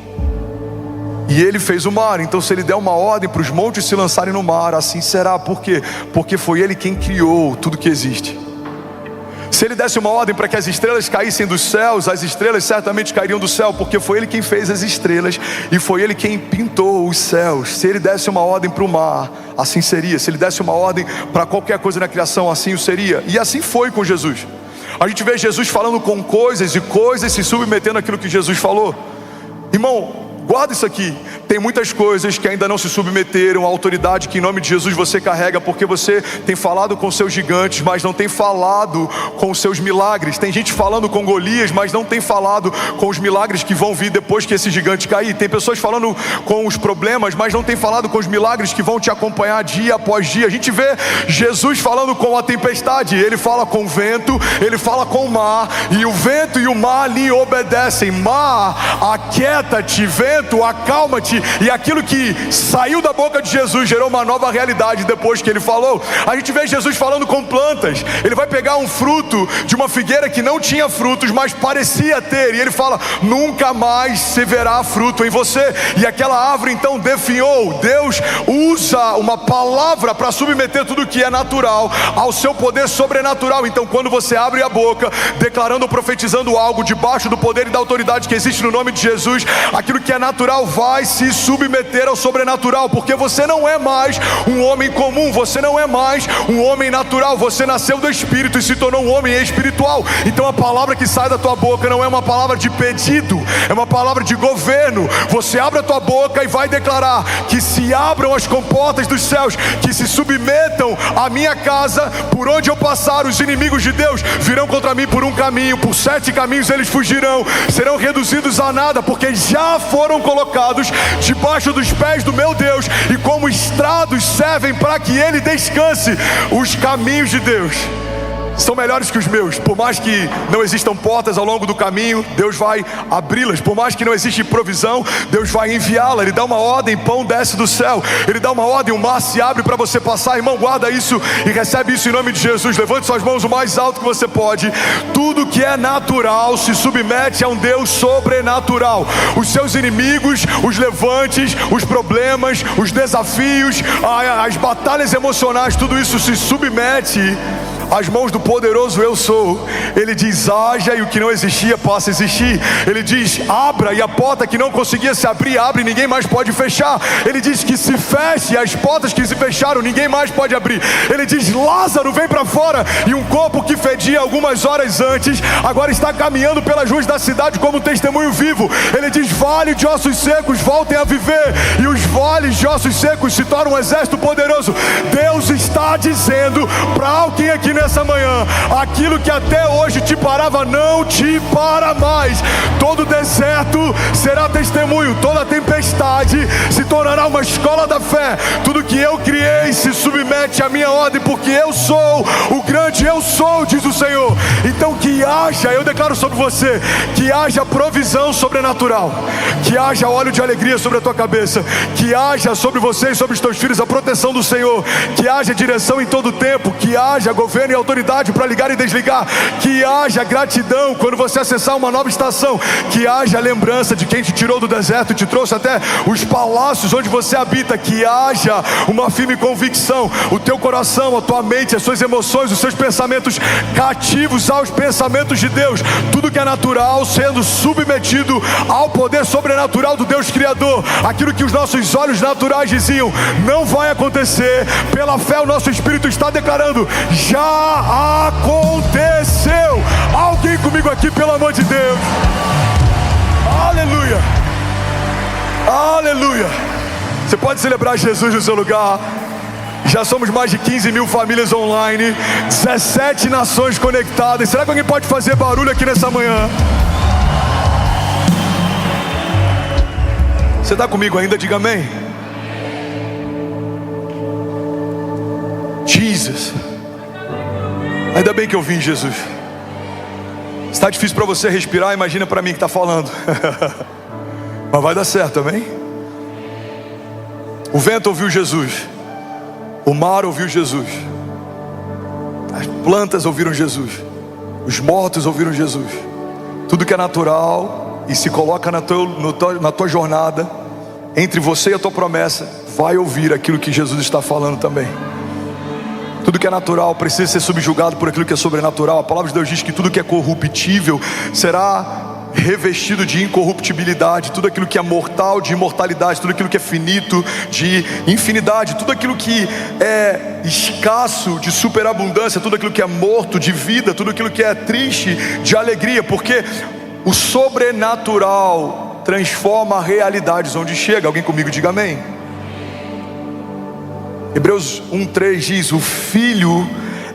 [SPEAKER 2] e Ele fez o mar. Então se Ele der uma ordem para os montes se lançarem no mar, assim será. Por quê? Porque foi Ele quem criou tudo que existe. Se Ele desse uma ordem para que as estrelas caíssem dos céus, as estrelas certamente cairiam do céu, porque foi Ele quem fez as estrelas e foi Ele quem pintou os céus. Se Ele desse uma ordem para o mar, assim seria. Se Ele desse uma ordem para qualquer coisa na criação, assim o seria. E assim foi com Jesus. A gente vê Jesus falando com coisas e coisas se submetendo àquilo que Jesus falou. Irmão, guarda isso aqui. tem muitas coisas que ainda não se submeteram à autoridade que em nome de Jesus você carrega, porque você tem falado com seus gigantes, mas não tem falado com os seus milagres. Tem gente falando com Golias, mas não tem falado com os milagres que vão vir depois que esse gigante cair. Tem pessoas falando com os problemas, mas não tem falado com os milagres que vão te acompanhar dia após dia. A gente vê Jesus falando com a tempestade, ele fala com o vento, ele fala com o mar, e o vento e o mar lhe obedecem. Mar, aquieta-te, vento, acalma-te. E aquilo que saiu da boca de Jesus gerou uma nova realidade depois que ele falou. A gente vê Jesus falando com plantas. Ele vai pegar um fruto de uma figueira que não tinha frutos, mas parecia ter, e ele fala: nunca mais se verá fruto em você. E aquela árvore então definhou. Deus usa uma palavra para submeter tudo que é natural ao seu poder sobrenatural. Então quando você abre a boca declarando ou profetizando algo debaixo do poder e da autoridade que existe no nome de Jesus, aquilo que é natural vai se submeter ao sobrenatural, porque você não é mais um homem comum, você não é mais um homem natural, você nasceu do Espírito e se tornou um homem espiritual. Então a palavra que sai da tua boca não é uma palavra de pedido, é uma palavra de governo. Você abre a tua boca e vai declarar que se abram as comportas dos céus, que se submetam à minha casa. Por onde eu passar, os inimigos de Deus virão contra mim por um caminho, por 7 caminhos eles fugirão, serão reduzidos a nada, porque já foram colocados debaixo dos pés do meu Deus, e como estrados servem para que ele descanse. Os caminhos de Deus são melhores que os meus. Por mais que não existam portas ao longo do caminho, Deus vai abri-las. Por mais que não exista provisão, Deus vai enviá-la. Ele dá uma ordem, pão desce do céu. Ele dá uma ordem, o mar se abre para você passar. Irmão, guarda isso e recebe isso em nome de Jesus. Levante suas mãos o mais alto que você pode. Tudo que é natural se submete a um Deus sobrenatural. Os seus inimigos, os levantes, os problemas, os desafios, as batalhas emocionais, tudo isso se submete às mãos do poderoso eu sou. Ele diz: haja, e o que não existia passa a existir. Ele diz: abra, e a porta que não conseguia se abrir, abre e ninguém mais pode fechar. Ele diz que se feche, e as portas que se fecharam, ninguém mais pode abrir. Ele diz: Lázaro, vem para fora. E um corpo que fedia algumas horas antes, agora está caminhando pelas ruas da cidade como testemunho vivo. Ele diz: vale de ossos secos, voltem a viver. E os vales de ossos secos se tornam um exército poderoso. Deus está dizendo para alguém aqui nessa manhã: aquilo que até hoje te parava não te para mais. Todo deserto será testemunho, toda tempestade se tornará uma escola da fé. Tudo que eu criei se submete à minha ordem, porque eu sou o grande eu sou, diz o Senhor. Então que haja, eu declaro sobre você, que haja provisão sobrenatural, que haja óleo de alegria sobre a tua cabeça, que haja sobre você e sobre os teus filhos a proteção do Senhor, que haja direção em todo o tempo, que haja governo e autoridade para ligar e desligar, que haja gratidão quando você acessar uma nova estação, que haja lembrança de quem te tirou do deserto e te trouxe até os palácios onde você habita, que haja uma firme convicção, o teu coração, a tua mente, as suas emoções, os seus pensamentos cativos aos pensamentos de Deus. Tudo que é natural sendo submetido ao poder sobrenatural do Deus Criador. Aquilo que os nossos olhos naturais diziam não vai acontecer, pela fé o nosso espírito está declarando: já aconteceu. Alguém comigo aqui, pelo amor de Deus. Aleluia, aleluia. Você pode celebrar Jesus no seu lugar. Já somos mais de 15 mil famílias online, 17 nações conectadas. Será que alguém pode fazer barulho aqui nessa manhã? Você está comigo ainda? Diga amém. Jesus. Ainda bem que eu vim, Jesus. Está difícil para você respirar, imagina para mim que está falando. Mas vai dar certo, amém? O vento ouviu Jesus, o mar ouviu Jesus, as plantas ouviram Jesus, os mortos ouviram Jesus. Tudo que é natural e se coloca na tua jornada, entre você e a tua promessa, vai ouvir aquilo que Jesus está falando também. Tudo que é natural precisa ser subjugado por aquilo que é sobrenatural. A palavra de Deus diz que tudo que é corruptível será revestido de incorruptibilidade. Tudo aquilo que é mortal, de imortalidade. Tudo aquilo que é finito, de infinidade. Tudo aquilo que é escasso, de superabundância. Tudo aquilo que é morto, de vida. Tudo aquilo que é triste, de alegria. Porque o sobrenatural transforma realidades onde chega. Alguém comigo diga amém. Hebreus 1:3 diz: o Filho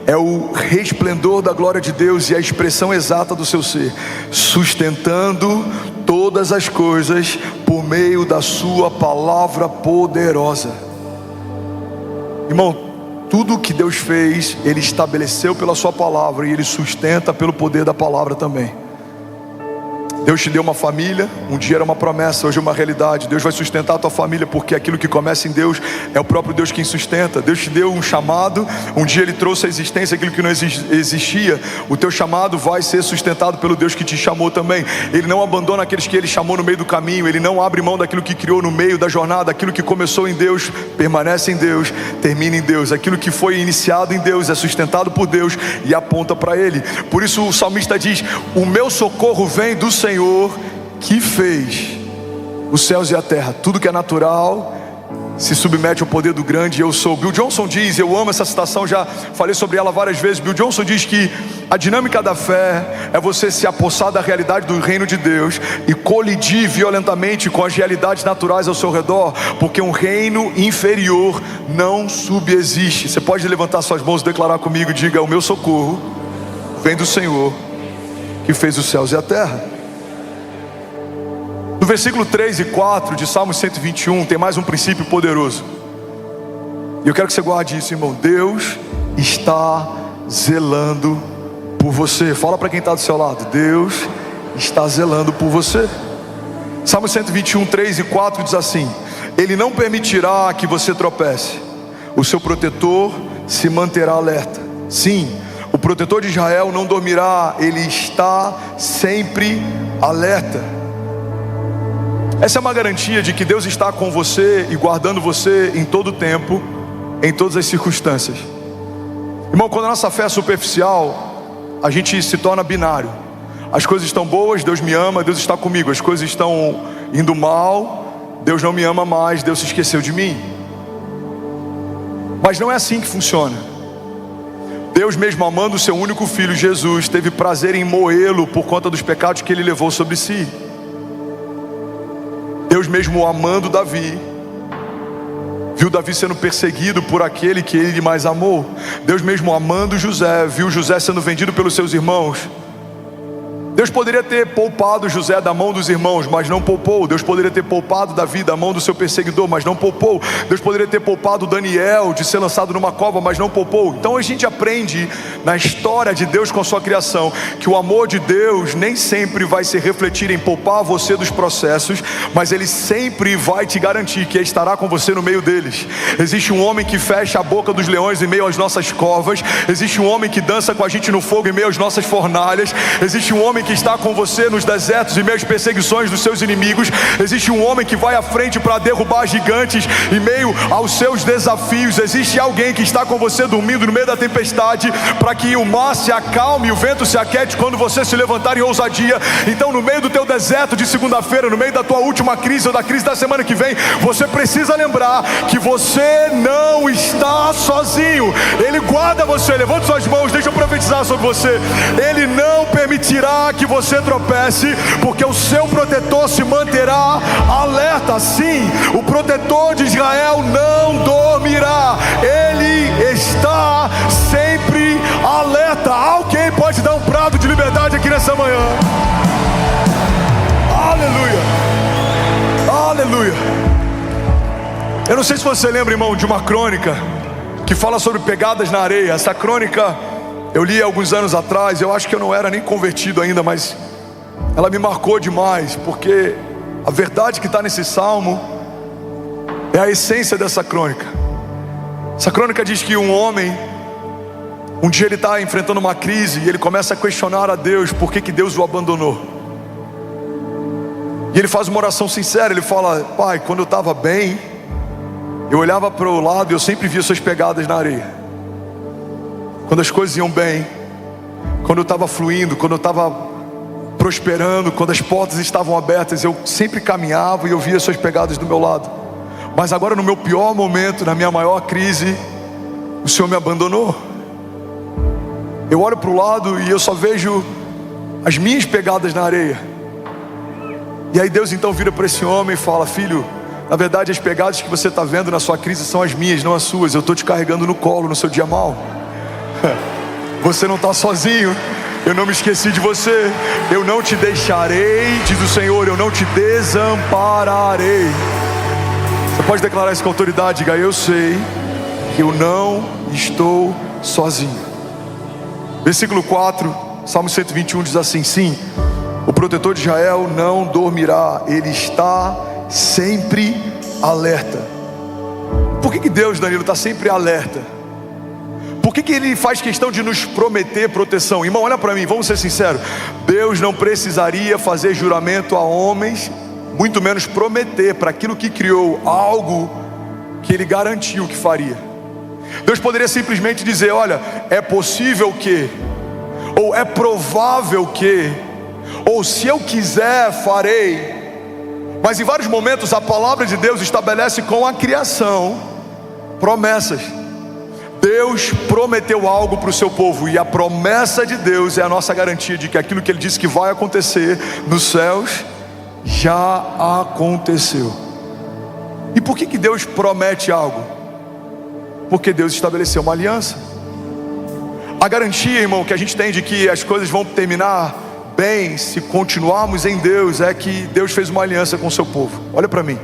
[SPEAKER 2] é o resplendor da glória de Deus e a expressão exata do seu ser, sustentando todas as coisas por meio da sua palavra poderosa. Irmão, tudo que Deus fez, Ele estabeleceu pela sua palavra e Ele sustenta pelo poder da palavra também. Deus te deu uma família, um dia era uma promessa, hoje é uma realidade. Deus vai sustentar a tua família, porque aquilo que começa em Deus é o próprio Deus quem sustenta. Deus te deu um chamado, um dia Ele trouxe à existência aquilo que não existia. O teu chamado vai ser sustentado pelo Deus que te chamou também. Ele não abandona aqueles que Ele chamou no meio do caminho. Ele não abre mão daquilo que criou no meio da jornada. Aquilo que começou em Deus, permanece em Deus, termina em Deus. Aquilo que foi iniciado em Deus, é sustentado por Deus e aponta para Ele. Por isso o salmista diz: o meu socorro vem do Senhor, que fez os céus e a terra. Tudo que é natural se submete ao poder do grande eu sou. Bill Johnson diz, eu amo essa citação, já falei sobre ela várias vezes. Bill Johnson diz que a dinâmica da fé é você se apossar da realidade do reino de Deus e colidir violentamente com as realidades naturais ao seu redor, porque um reino inferior não subexiste. Você pode levantar suas mãos e declarar comigo, diga: o meu socorro vem do Senhor, que fez os céus e a terra. No versículo 3 e 4 de Salmo 121 tem mais um princípio poderoso, e eu quero que você guarde isso, irmão. Deus está zelando por você. Fala para quem está do seu lado: Deus está zelando por você. Salmo 121, 3 e 4 diz assim: Ele não permitirá que você tropece, o seu protetor se manterá alerta. Sim, o protetor de Israel não dormirá, ele está sempre alerta. Essa é uma garantia de que Deus está com você e guardando você em todo o tempo, em todas as circunstâncias. Irmão, quando a nossa fé é superficial, a gente se torna binário. As coisas estão boas, Deus me ama, Deus está comigo. As coisas estão indo mal, Deus não me ama mais, Deus se esqueceu de mim. Mas não é assim que funciona. Deus, mesmo amando o seu único filho Jesus, teve prazer em moê-lo por conta dos pecados que ele levou sobre si. Deus, mesmo amando Davi, viu Davi sendo perseguido por aquele que ele mais amou. Deus, mesmo amando José, viu José sendo vendido pelos seus irmãos. Deus poderia ter poupado José da mão dos irmãos, mas não poupou. Deus poderia ter poupado Davi da mão do seu perseguidor, mas não poupou. Deus poderia ter poupado Daniel de ser lançado numa cova, mas não poupou. Então a gente aprende na história de Deus com a sua criação que o amor de Deus nem sempre vai se refletir em poupar você dos processos, mas Ele sempre vai te garantir que estará com você no meio deles. Existe um homem que fecha a boca dos leões em meio às nossas covas. Existe um homem que dança com a gente no fogo em meio às nossas fornalhas. Existe um homem que está com você nos desertos e meio às perseguições dos seus inimigos. Existe um homem que vai à frente para derrubar gigantes em meio aos seus desafios. Existe alguém que está com você dormindo no meio da tempestade, para que o mar se acalme e o vento se aquete quando você se levantar em ousadia. Então, no meio do teu deserto de segunda-feira, no meio da tua última crise ou da crise da semana que vem, você precisa lembrar que você não está sozinho. Ele guarda você. Levante suas mãos, deixa eu profetizar sobre você. Ele não permitirá que você tropece, porque o seu protetor se manterá alerta. Sim, o protetor de Israel não dormirá, ele está sempre alerta. Alguém pode dar um brado de liberdade aqui nessa manhã? Aleluia, aleluia. Eu não sei se você lembra, irmão, de uma crônica que fala sobre pegadas na areia. Essa crônica eu li alguns anos atrás. Eu acho que eu não era nem convertido ainda, mas ela me marcou demais, porque a verdade que está nesse salmo é a essência dessa crônica. Essa crônica diz que um homem, um dia ele está enfrentando uma crise e ele começa a questionar a Deus por que Deus o abandonou. E ele faz uma oração sincera. Ele fala: Pai, quando eu estava bem, eu olhava para o lado e eu sempre via suas pegadas na areia. Quando as coisas iam bem, quando eu estava fluindo, quando eu estava prosperando, quando as portas estavam abertas, eu sempre caminhava e eu via suas pegadas do meu lado. Mas agora, no meu pior momento, na minha maior crise, o Senhor me abandonou. Eu olho para o lado e eu só vejo as minhas pegadas na areia. E aí Deus então vira para esse homem e fala: filho, na verdade as pegadas que você está vendo na sua crise são as minhas, não as suas. Eu estou te carregando no colo no seu dia mal. Você não está sozinho. Eu não me esqueci de você. Eu não te deixarei, diz o Senhor, eu não te desampararei. Você pode declarar isso com autoridade. Diga: eu sei que eu não estou sozinho. Versículo 4, Salmo 121 diz assim: sim, o protetor de Israel não dormirá, ele está sempre alerta. Por que Deus, Danilo, está sempre alerta? Por que ele faz questão de nos prometer proteção? Irmão, olha para mim, vamos ser sinceros. Deus não precisaria fazer juramento a homens, muito menos prometer para aquilo que criou algo que ele garantiu que faria. Deus poderia simplesmente dizer: olha, é possível que, ou é provável que, ou se eu quiser farei. Mas em vários momentos a palavra de Deus estabelece com a criação promessas. Deus prometeu algo para o seu povo, e a promessa de Deus é a nossa garantia de que aquilo que Ele disse que vai acontecer nos céus já aconteceu. E por que Deus promete algo? Porque Deus estabeleceu uma aliança. A garantia, irmão, que a gente tem de que as coisas vão terminar bem se continuarmos em Deus é que Deus fez uma aliança com o seu povo. Olha para mim.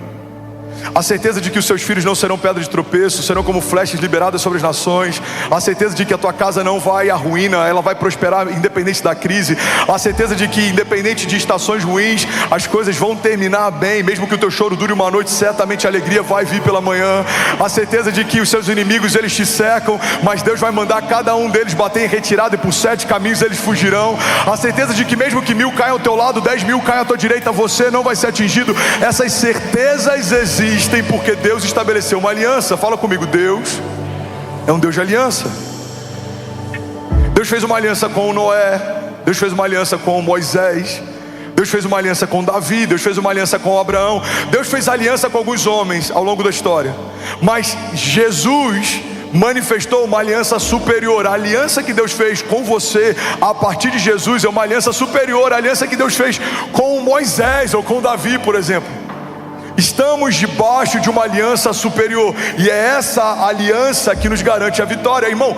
[SPEAKER 2] A certeza de que os seus filhos não serão pedra de tropeço, serão como flechas liberadas sobre as nações. A certeza de que a tua casa não vai à ruína, ela vai prosperar independente da crise. A certeza de que independente de estações ruins, as coisas vão terminar bem. Mesmo que o teu choro dure uma noite, certamente a alegria vai vir pela manhã. A certeza de que os seus inimigos, eles te cercam, mas Deus vai mandar cada um deles bater em retirada, e por 7 caminhos eles fugirão. A certeza de que mesmo que 1000 caiam ao teu lado, 10.000 caiam à tua direita, você não vai ser atingido. Essas certezas existem porque Deus estabeleceu uma aliança. Fala comigo: Deus é um Deus de aliança. Deus fez uma aliança com Noé, Deus fez uma aliança com Moisés, Deus fez uma aliança com Davi, Deus fez uma aliança com Abraão, Deus fez aliança com alguns homens ao longo da história. Mas Jesus manifestou uma aliança superior. A aliança que Deus fez com você a partir de Jesus é uma aliança superior à aliança que Deus fez com Moisés ou com Davi, por exemplo. Estamos debaixo de uma aliança superior, e é essa aliança que nos garante a vitória. Irmão,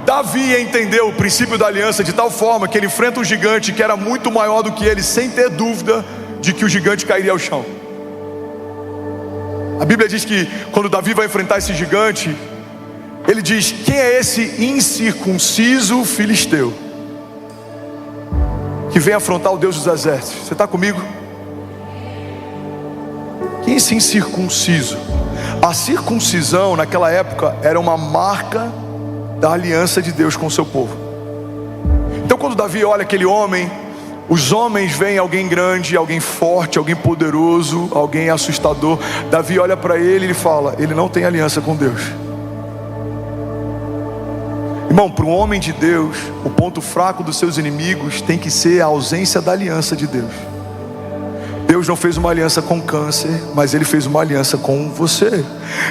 [SPEAKER 2] Davi entendeu o princípio da aliança de tal forma que ele enfrenta um gigante que era muito maior do que ele, sem ter dúvida de que o gigante cairia ao chão. A Bíblia diz que quando Davi vai enfrentar esse gigante, ele diz: quem é esse incircunciso filisteu que vem afrontar o Deus dos exércitos? Você está comigo? Quem é esse incircunciso? A circuncisão naquela época era uma marca da aliança de Deus com o seu povo. Então quando Davi olha aquele homem, os homens veem alguém grande, alguém forte, alguém poderoso, alguém assustador. Davi olha para ele e ele fala: ele não tem aliança com Deus. Irmão, para um homem de Deus, o ponto fraco dos seus inimigos tem que ser a ausência da aliança de Deus. Deus não fez uma aliança com câncer, mas Ele fez uma aliança com você.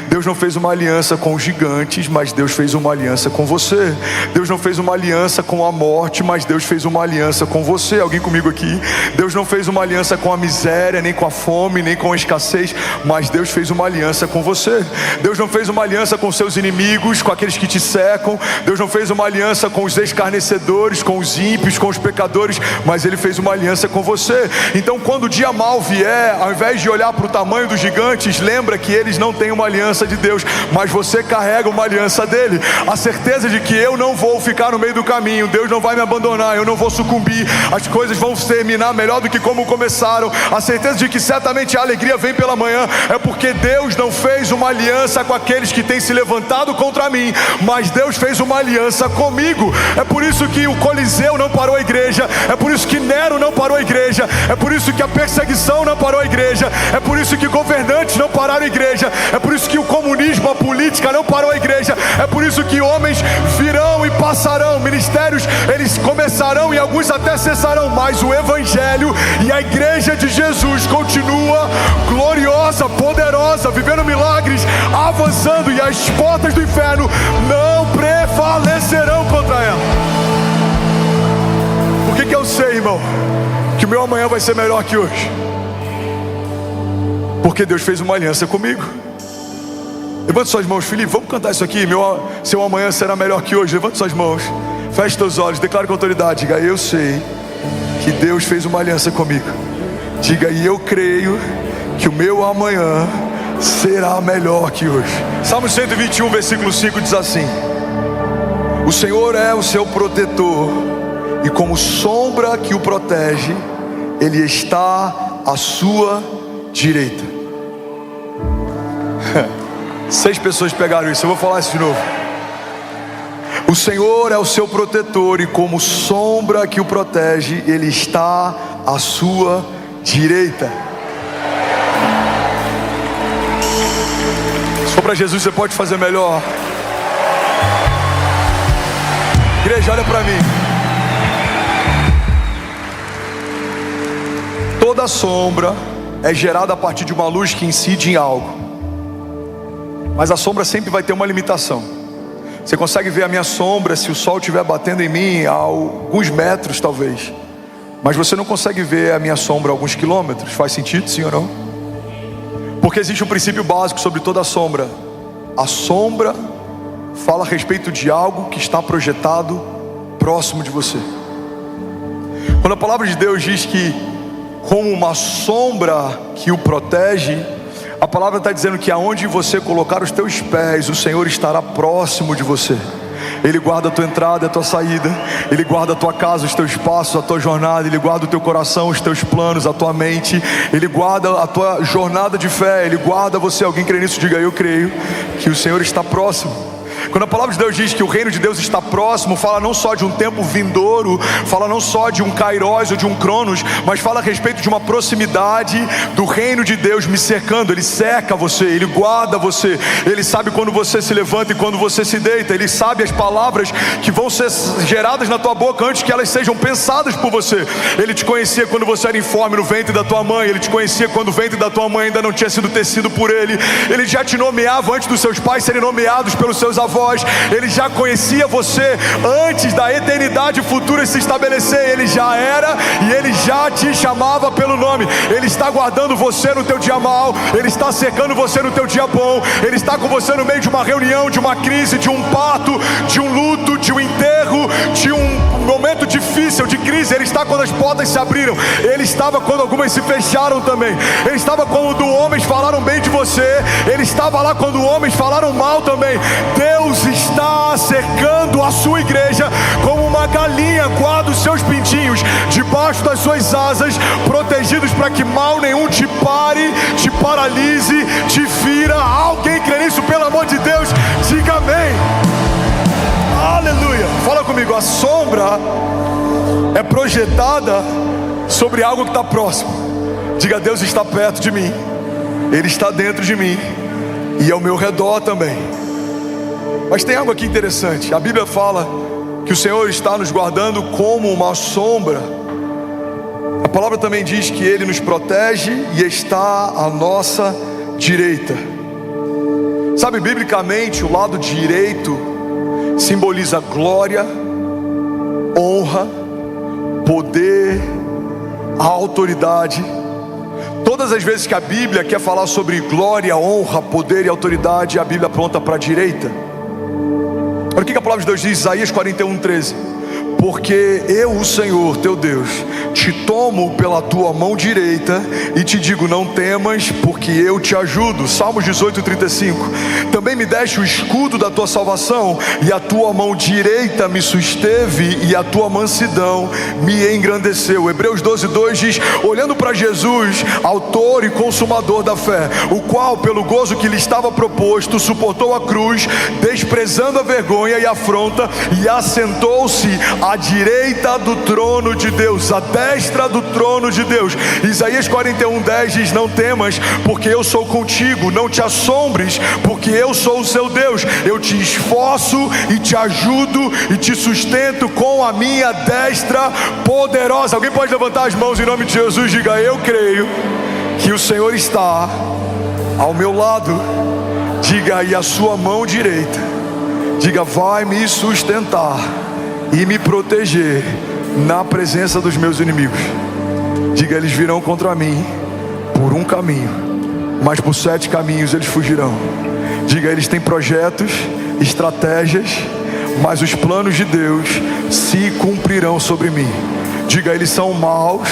[SPEAKER 2] Deus não fez uma aliança com gigantes, mas Deus fez uma aliança com você. Deus não fez uma aliança com a morte, mas Deus fez uma aliança com você. Alguém comigo aqui? Deus não fez uma aliança com a miséria, nem com a fome, nem com a escassez, mas Deus fez uma aliança com você. Deus não fez uma aliança com seus inimigos, com aqueles que te cercam. Deus não fez uma aliança com os escarnecedores, com os ímpios, com os pecadores, mas Ele fez uma aliança com você. Então quando o dia mal vier, ao invés de olhar para o tamanho dos gigantes, lembra que eles não têm uma aliança de Deus, mas você carrega uma aliança dele. A certeza de que eu não vou ficar no meio do caminho, Deus não vai me abandonar, eu não vou sucumbir, as coisas vão terminar melhor do que como começaram. A certeza de que certamente a alegria vem pela manhã, é porque Deus não fez uma aliança com aqueles que têm se levantado contra mim, mas Deus fez uma aliança comigo. É por isso que o Coliseu não parou a igreja, é por isso que Nero não parou a igreja, é por isso que a perseguição não parou a igreja, é por isso que governantes não pararam a igreja, é por isso que o comunismo, a política não parou a igreja, é por isso que homens virão e passarão, ministérios eles começarão e alguns até cessarão, mas o evangelho e a igreja de Jesus continua gloriosa, poderosa, vivendo milagres, avançando, e as portas do inferno não prevalecerão contra ela. Por que eu sei, irmão, que o meu amanhã vai ser melhor que hoje? Porque Deus fez uma aliança comigo. Levante suas mãos, Felipe, vamos cantar isso aqui. Seu amanhã será melhor que hoje. Levante suas mãos, feche seus olhos, declare com autoridade. Diga: eu sei que Deus fez uma aliança comigo. Diga: e eu creio que o meu amanhã será melhor que hoje. Salmo 121, versículo 5 diz assim: o Senhor é o seu protetor, e como sombra que o protege, Ele está à sua direita. 6 pessoas pegaram isso, eu vou falar isso de novo. O Senhor é o seu protetor, e como sombra que o protege, Ele está à sua direita. Se for para Jesus, você pode fazer melhor. Igreja, olha para mim. Toda sombra é gerada a partir de uma luz que incide em algo. Mas a sombra sempre vai ter uma limitação. Você consegue ver a minha sombra se o sol estiver batendo em mim a alguns metros talvez, mas você não consegue ver a minha sombra a alguns quilômetros. Faz sentido, sim ou não? Porque existe um princípio básico sobre toda a sombra. A sombra fala a respeito de algo que está projetado próximo de você. Quando a palavra de Deus diz que como uma sombra que o protege, a palavra está dizendo que aonde você colocar os teus pés, o Senhor estará próximo de você. Ele guarda a tua entrada e a tua saída. Ele guarda a tua casa, os teus passos, a tua jornada. Ele guarda o teu coração, os teus planos, a tua mente. Ele guarda a tua jornada de fé. Ele guarda você. Alguém crê nisso? Diga: eu creio que o Senhor está próximo. Quando a palavra de Deus diz que o reino de Deus está próximo, fala não só de um tempo vindouro, fala não só de um Kairos ou de um Cronos, mas fala a respeito de uma proximidade do reino de Deus me cercando. Ele cerca você, Ele guarda você. Ele sabe quando você se levanta e quando você se deita. Ele sabe as palavras que vão ser geradas na tua boca antes que elas sejam pensadas por você. Ele te conhecia quando você era informe no ventre da tua mãe. Ele te conhecia quando o ventre da tua mãe ainda não tinha sido tecido por Ele. Ele já te nomeava antes dos seus pais serem nomeados pelos seus avós. Ele já conhecia você antes da eternidade futura se estabelecer. Ele já era e Ele já te chamava pelo nome. Ele está guardando você no teu dia mau. Ele está cercando você no teu dia bom. Ele está com você no meio de uma reunião, de uma crise, de um parto, de um luto, de um enterro, de um momento difícil, de crise. Ele está quando as portas se abriram. Ele estava quando algumas se fecharam também. Ele estava quando homens falaram bem de você. Ele estava lá quando homens falaram mal também. Deus está cercando a sua igreja como uma galinha guarda os seus pintinhos debaixo das suas asas, protegidos para que mal nenhum te pare, te paralise, te fira. Alguém crê nisso? Pelo amor de Deus, diga amém. Aleluia. Fala comigo. A sombra é projetada sobre algo que está próximo. Diga: Deus está perto de mim, Ele está dentro de mim e ao meu redor também. Mas tem algo aqui interessante. A Bíblia fala que o Senhor está nos guardando como uma sombra. A palavra também diz que Ele nos protege e está à nossa direita. Sabe, biblicamente, o lado direito simboliza glória, honra, poder, autoridade. Todas as vezes que a Bíblia quer falar sobre glória, honra, poder e autoridade, a Bíblia aponta para a direita. Olha o que a palavra de Deus diz, Isaías 41:13. Porque eu, o Senhor teu Deus, te tomo pela tua mão direita e te digo: não temas, porque eu te ajudo. Salmos 18:35. Também me deste o escudo da tua salvação, e a tua mão direita me susteve, e a tua mansidão me engrandeceu. Hebreus 12:2 diz: olhando para Jesus, autor e consumador da fé, o qual pelo gozo que lhe estava proposto suportou a cruz, desprezando a vergonha e a afronta, e assentou-se à direita do trono de Deus, à destra do trono de Deus. Isaías 41:10 diz: não temas, porque eu sou contigo. Não te assombres, porque eu sou o seu Deus. Eu te esforço e te ajudo e te sustento com a minha destra poderosa. Alguém pode levantar as mãos em nome de Jesus? Diga: eu creio que o Senhor está ao meu lado. Diga: e a sua mão direita, diga, vai me sustentar e me proteger na presença dos meus inimigos. Diga: eles virão contra mim por um caminho, mas por 7 caminhos eles fugirão. Diga, eles têm projetos, estratégias, mas os planos de Deus se cumprirão sobre mim. Diga, eles são maus,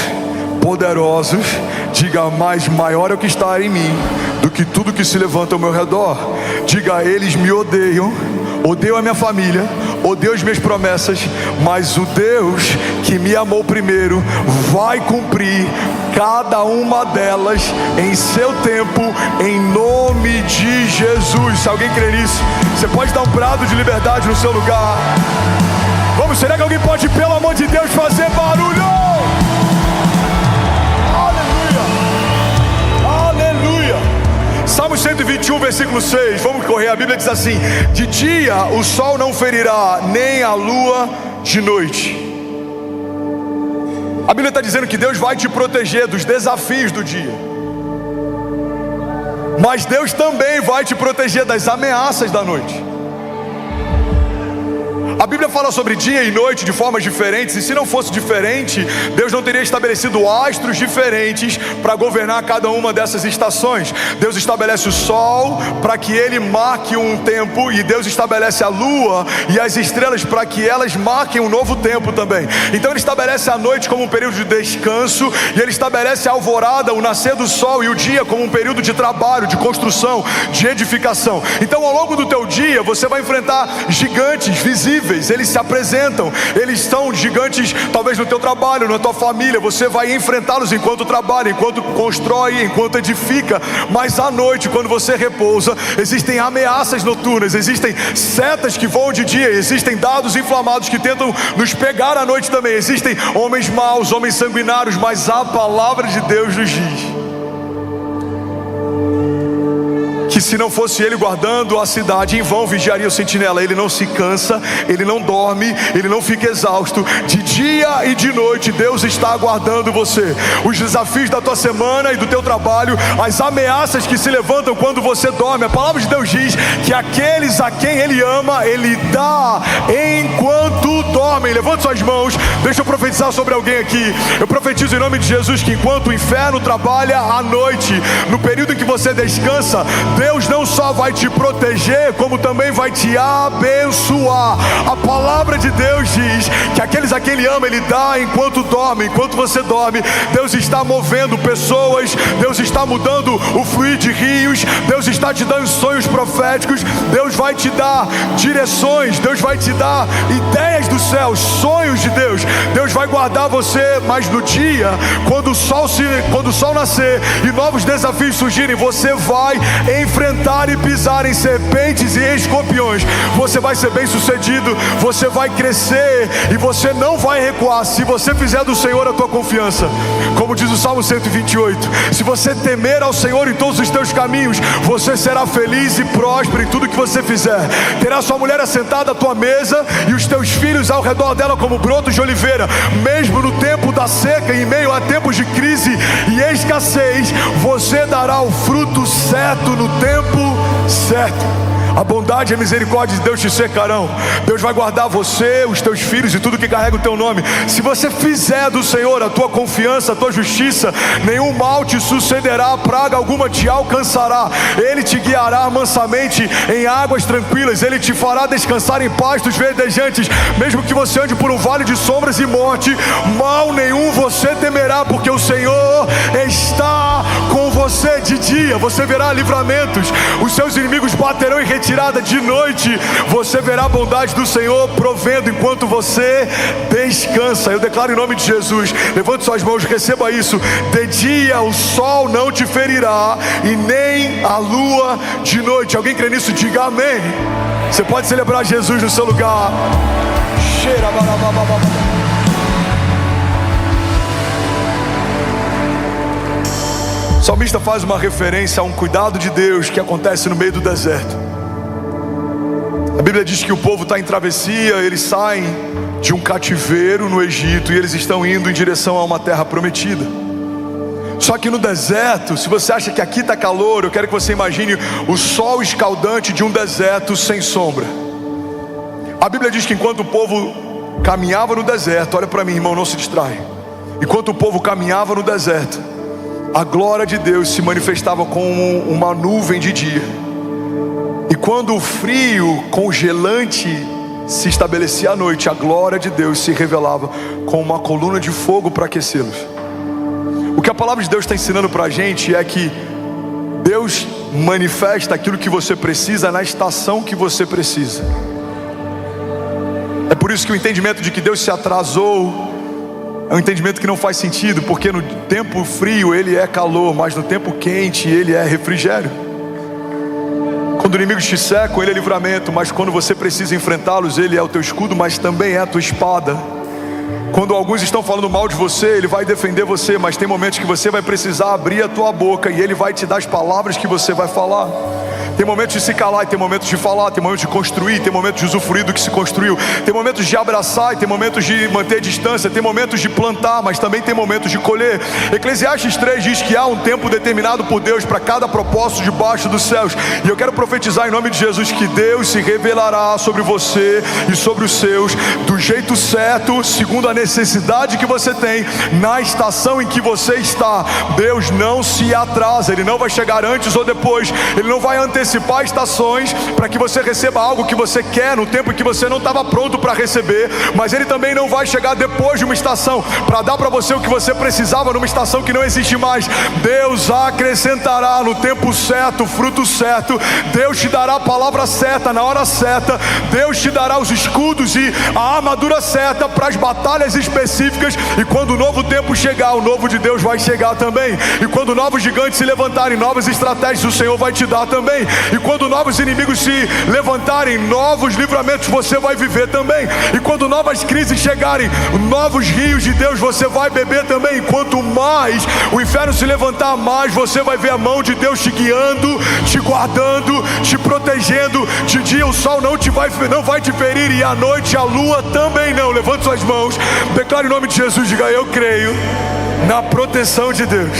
[SPEAKER 2] poderosos. Diga, mas maior é o que está em mim do que tudo que se levanta ao meu redor. Diga, eles me odeiam, odeiam a minha família, odeiam as minhas promessas, mas o Deus que me amou primeiro vai cumprir cada uma delas em seu tempo, em nome de Jesus. Se alguém crê nisso, você pode dar um brado de liberdade no seu lugar. Vamos, será que alguém pode, pelo amor de Deus, fazer barulho? Salmo 121, versículo 6, vamos correr, a Bíblia diz assim: de dia o sol não ferirá, nem a lua de noite. A Bíblia está dizendo que Deus vai te proteger dos desafios do dia, mas Deus também vai te proteger das ameaças da noite. A Bíblia fala sobre dia e noite de formas diferentes, e se não fosse diferente, Deus não teria estabelecido astros diferentes para governar cada uma dessas estações. Deus estabelece o sol para que ele marque um tempo, e Deus estabelece a lua e as estrelas para que elas marquem um novo tempo também. Então ele estabelece a noite como um período de descanso, e ele estabelece a alvorada, o nascer do sol, e o dia como um período de trabalho, de construção, de edificação. Então ao longo do teu dia você vai enfrentar gigantes visíveis. Eles se apresentam, eles são gigantes talvez no teu trabalho, na tua família. Você vai enfrentá-los enquanto trabalha, enquanto constrói, enquanto edifica. Mas à noite, quando você repousa, existem ameaças noturnas, existem setas que voam de dia, existem dados inflamados que tentam nos pegar à noite também, existem homens maus, homens sanguinários, mas a palavra de Deus nos diz que se não fosse ele guardando a cidade, em vão vigiaria o sentinela. Ele não se cansa, ele não dorme, ele não fica exausto. De dia e de noite Deus está aguardando você. Os desafios da tua semana e do teu trabalho, as ameaças que se levantam quando você dorme. A palavra de Deus diz que aqueles a quem ele ama, ele dá enquanto dormem. Levante suas mãos, deixa eu profetizar sobre alguém aqui. Eu profetizo em nome de Jesus que enquanto o inferno trabalha à noite, no período em que você descansa, Deus não só vai te proteger, como também vai te abençoar. A palavra de Deus diz que aqueles a quem ele ama, ele dá enquanto dorme. Enquanto você dorme, Deus está movendo pessoas, Deus está mudando o fluir de rios, Deus está te dando sonhos proféticos, Deus vai te dar direções, Deus vai te dar ideias do céu, sonhos de Deus. Deus vai guardar você, mas no dia, quando o sol nascer e novos desafios surgirem, você vai enfrentar e pisar em serpentes e escorpiões. Você vai ser bem sucedido, você vai crescer e você não vai recuar se você fizer do Senhor a tua confiança. Como diz o Salmo 128, se você temer ao Senhor em todos os teus caminhos, você será feliz e próspero em tudo que você fizer. Terá sua mulher assentada à tua mesa e os teus filhos ao redor dela como brotos de oliveira. Mesmo no tempo da seca, em meio a tempos de crise e escassez, você dará o fruto certo no tempo certo. A bondade e a misericórdia de Deus te cercarão. Deus vai guardar você, os teus filhos e tudo que carrega o teu nome. Se você fizer do Senhor a tua confiança, a tua justiça, nenhum mal te sucederá, praga alguma te alcançará. Ele te guiará mansamente em águas tranquilas, ele te fará descansar em pastos verdejantes. Mesmo que você ande por um vale de sombras e morte, mal nenhum você temerá, porque o Senhor está com você. De dia você verá livramentos, os seus inimigos baterão em retirada. De noite você verá a bondade do Senhor provendo enquanto você descansa. Eu declaro em nome de Jesus, levante suas mãos, receba isso. De dia o sol não te ferirá e nem a lua de noite. Alguém crê nisso? Diga amém. Você pode celebrar Jesus no seu lugar. O salmista faz uma referência a um cuidado de Deus que acontece no meio do deserto. A Bíblia diz que o povo está em travessia, eles saem de um cativeiro no Egito e eles estão indo em direção a uma terra prometida. Só que no deserto, se você acha que aqui está calor, eu quero que você imagine o sol escaldante de um deserto sem sombra. A Bíblia diz que enquanto o povo caminhava no deserto, olha para mim, irmão, não se distrai. Enquanto o povo caminhava no deserto, a glória de Deus se manifestava como uma nuvem de dia. E quando o frio congelante se estabelecia à noite, a glória de Deus se revelava com uma coluna de fogo para aquecê-los. O que a palavra de Deus está ensinando para a gente é que Deus manifesta aquilo que você precisa na estação que você precisa. É por isso que o entendimento de que Deus se atrasou é um entendimento que não faz sentido, porque no tempo frio Ele é calor, mas no tempo quente Ele é refrigério. Quando inimigos te cercam, Ele é livramento, mas quando você precisa enfrentá-los, Ele é o teu escudo, mas também é a tua espada. Quando alguns estão falando mal de você, Ele vai defender você, mas tem momentos que você vai precisar abrir a tua boca e Ele vai te dar as palavras que você vai falar. Tem momentos de se calar e tem momentos de falar, tem momentos de construir, tem momentos de usufruir do que se construiu, tem momentos de abraçar e tem momentos de manter distância, tem momentos de plantar, mas também tem momentos de colher. Eclesiastes 3 diz que há um tempo determinado por Deus para cada propósito debaixo dos céus. E eu quero profetizar em nome de Jesus que Deus se revelará sobre você e sobre os seus do jeito certo, segundo a necessidade que você tem, na estação em que você está. Deus não se atrasa, Ele não vai chegar antes ou depois, Ele não vai antecipar estações para que você receba algo que você quer no tempo em que você não estava pronto para receber, mas Ele também não vai chegar depois de uma estação para dar para você o que você precisava numa estação que não existe mais. Deus acrescentará no tempo certo, o fruto certo. Deus te dará a palavra certa na hora certa. Deus te dará os escudos e a armadura certa para as batalhas específicas. E quando o novo tempo chegar, o novo de Deus vai chegar também. E quando novos gigantes se levantarem, novas estratégias o Senhor vai te dar também. E quando novos inimigos se levantarem, novos livramentos você vai viver também. E quando novas crises chegarem, novos rios de Deus você vai beber também. E quanto mais o inferno se levantar, mais você vai ver a mão de Deus te guiando, te guardando, te protegendo. De dia o sol não vai te ferir, e à noite a lua também não. Levante suas mãos, declare o nome de Jesus, diga: eu creio na proteção de Deus,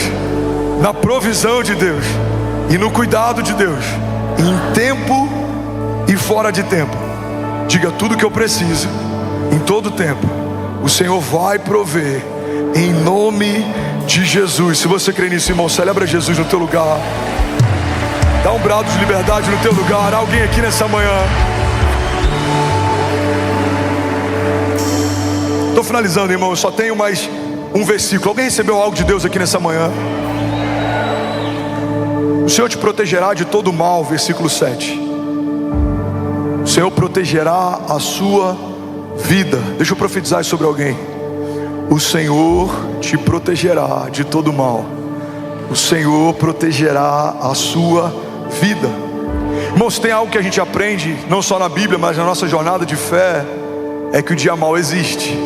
[SPEAKER 2] na provisão de Deus e no cuidado de Deus, em tempo e fora de tempo. Diga: tudo que eu preciso, em todo tempo, o Senhor vai prover, em nome de Jesus. Se você crê nisso, irmão, celebra Jesus no teu lugar. Dá um brado de liberdade no teu lugar. Alguém aqui nessa manhã. Estou finalizando, irmão, eu só tenho mais um versículo. Alguém recebeu algo de Deus aqui nessa manhã? O Senhor te protegerá de todo mal, versículo 7. O Senhor protegerá a sua vida. Deixa eu profetizar sobre alguém. O Senhor te protegerá de todo mal. O Senhor protegerá a sua vida. Irmãos, tem algo que a gente aprende, não só na Bíblia, mas na nossa jornada de fé, é que o dia mau existe.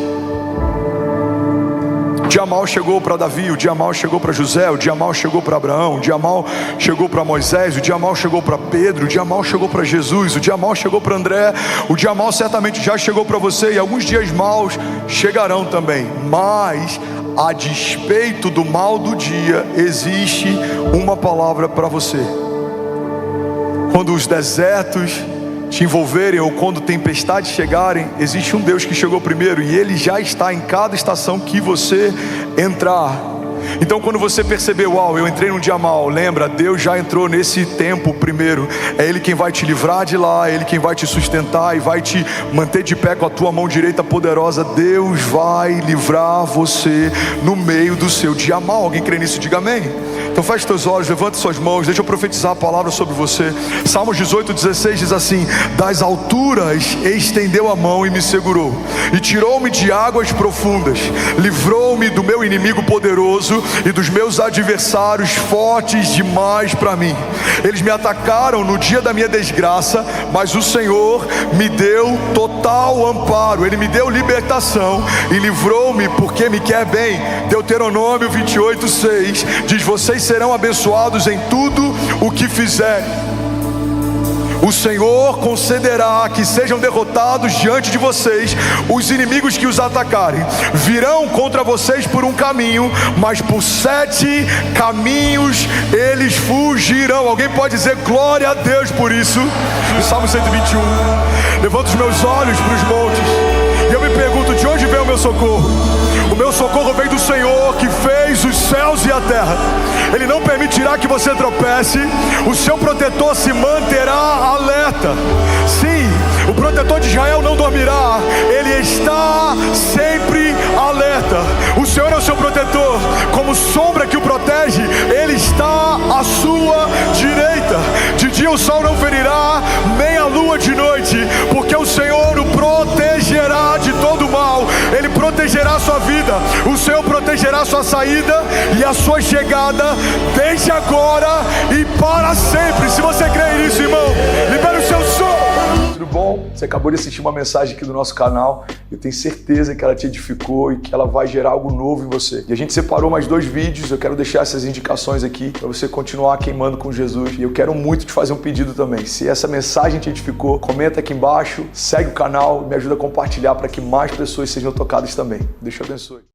[SPEAKER 2] O dia mau chegou para Davi, o dia mau chegou para José, o dia mau chegou para Abraão, o dia mau chegou para Moisés, o dia mau chegou para Pedro, o dia mau chegou para Jesus, o dia mau chegou para André, o dia mau certamente já chegou para você, e alguns dias maus chegarão também. Mas a despeito do mal do dia, existe uma palavra para você. Quando os desertos te envolverem, ou quando tempestades chegarem, existe um Deus que chegou primeiro, e Ele já está em cada estação que você entrar. Então quando você perceber: uau, eu entrei num dia mau, lembra, Deus já entrou nesse tempo primeiro. É Ele quem vai te livrar de lá, é Ele quem vai te sustentar e vai te manter de pé com a tua mão direita poderosa. Deus vai livrar você no meio do seu dia mau. Alguém crê nisso? Diga amém. Então feche teus olhos, levante suas mãos, deixa eu profetizar a palavra sobre você. Salmos 18:16 diz assim: das alturas estendeu a mão e me segurou, e tirou-me de águas profundas, livrou-me do meu inimigo poderoso e dos meus adversários fortes demais para mim. Eles me atacaram no dia da minha desgraça, mas o Senhor me deu total amparo. Ele me deu libertação e livrou-me porque me quer bem. Deuteronômio 28:6 diz: vocês serão abençoados em tudo o que fizerem. O Senhor concederá que sejam derrotados diante de vocês os inimigos que os atacarem. Virão contra vocês por um caminho, mas por 7 caminhos eles fugirão. Alguém pode dizer glória a Deus por isso? No Salmo 121. Levanto os meus olhos para os montes.
[SPEAKER 3] E eu me pergunto, de onde vem o meu socorro? O meu socorro vem do Senhor que fez os céus e a terra. Ele não permitirá que você tropece. O seu protetor se manterá alerta. Sim, o protetor de Israel não dormirá. Ele está sempre alerta. O Senhor é o seu protetor. Como sombra que o protege, Ele está à sua direita. De dia o sol não ferirá, nem a lua de noite, porque o Senhor o protegerá de todo mal. Ele protegerá a sua vida. O Senhor protegerá a sua saída e a sua chegada, desde agora e para sempre. Se você crê nisso, irmão, libere o seu som.
[SPEAKER 2] Tudo bom? Você acabou de assistir uma mensagem aqui do nosso canal. Eu tenho certeza que ela te edificou e que ela vai gerar algo novo em você. E a gente separou mais 2 vídeos. Eu quero deixar essas indicações aqui para você continuar queimando com Jesus. E eu quero muito te fazer um pedido também. Se essa mensagem te edificou, comenta aqui embaixo, segue o canal e me ajuda a compartilhar para que mais pessoas sejam tocadas também. Deus te abençoe.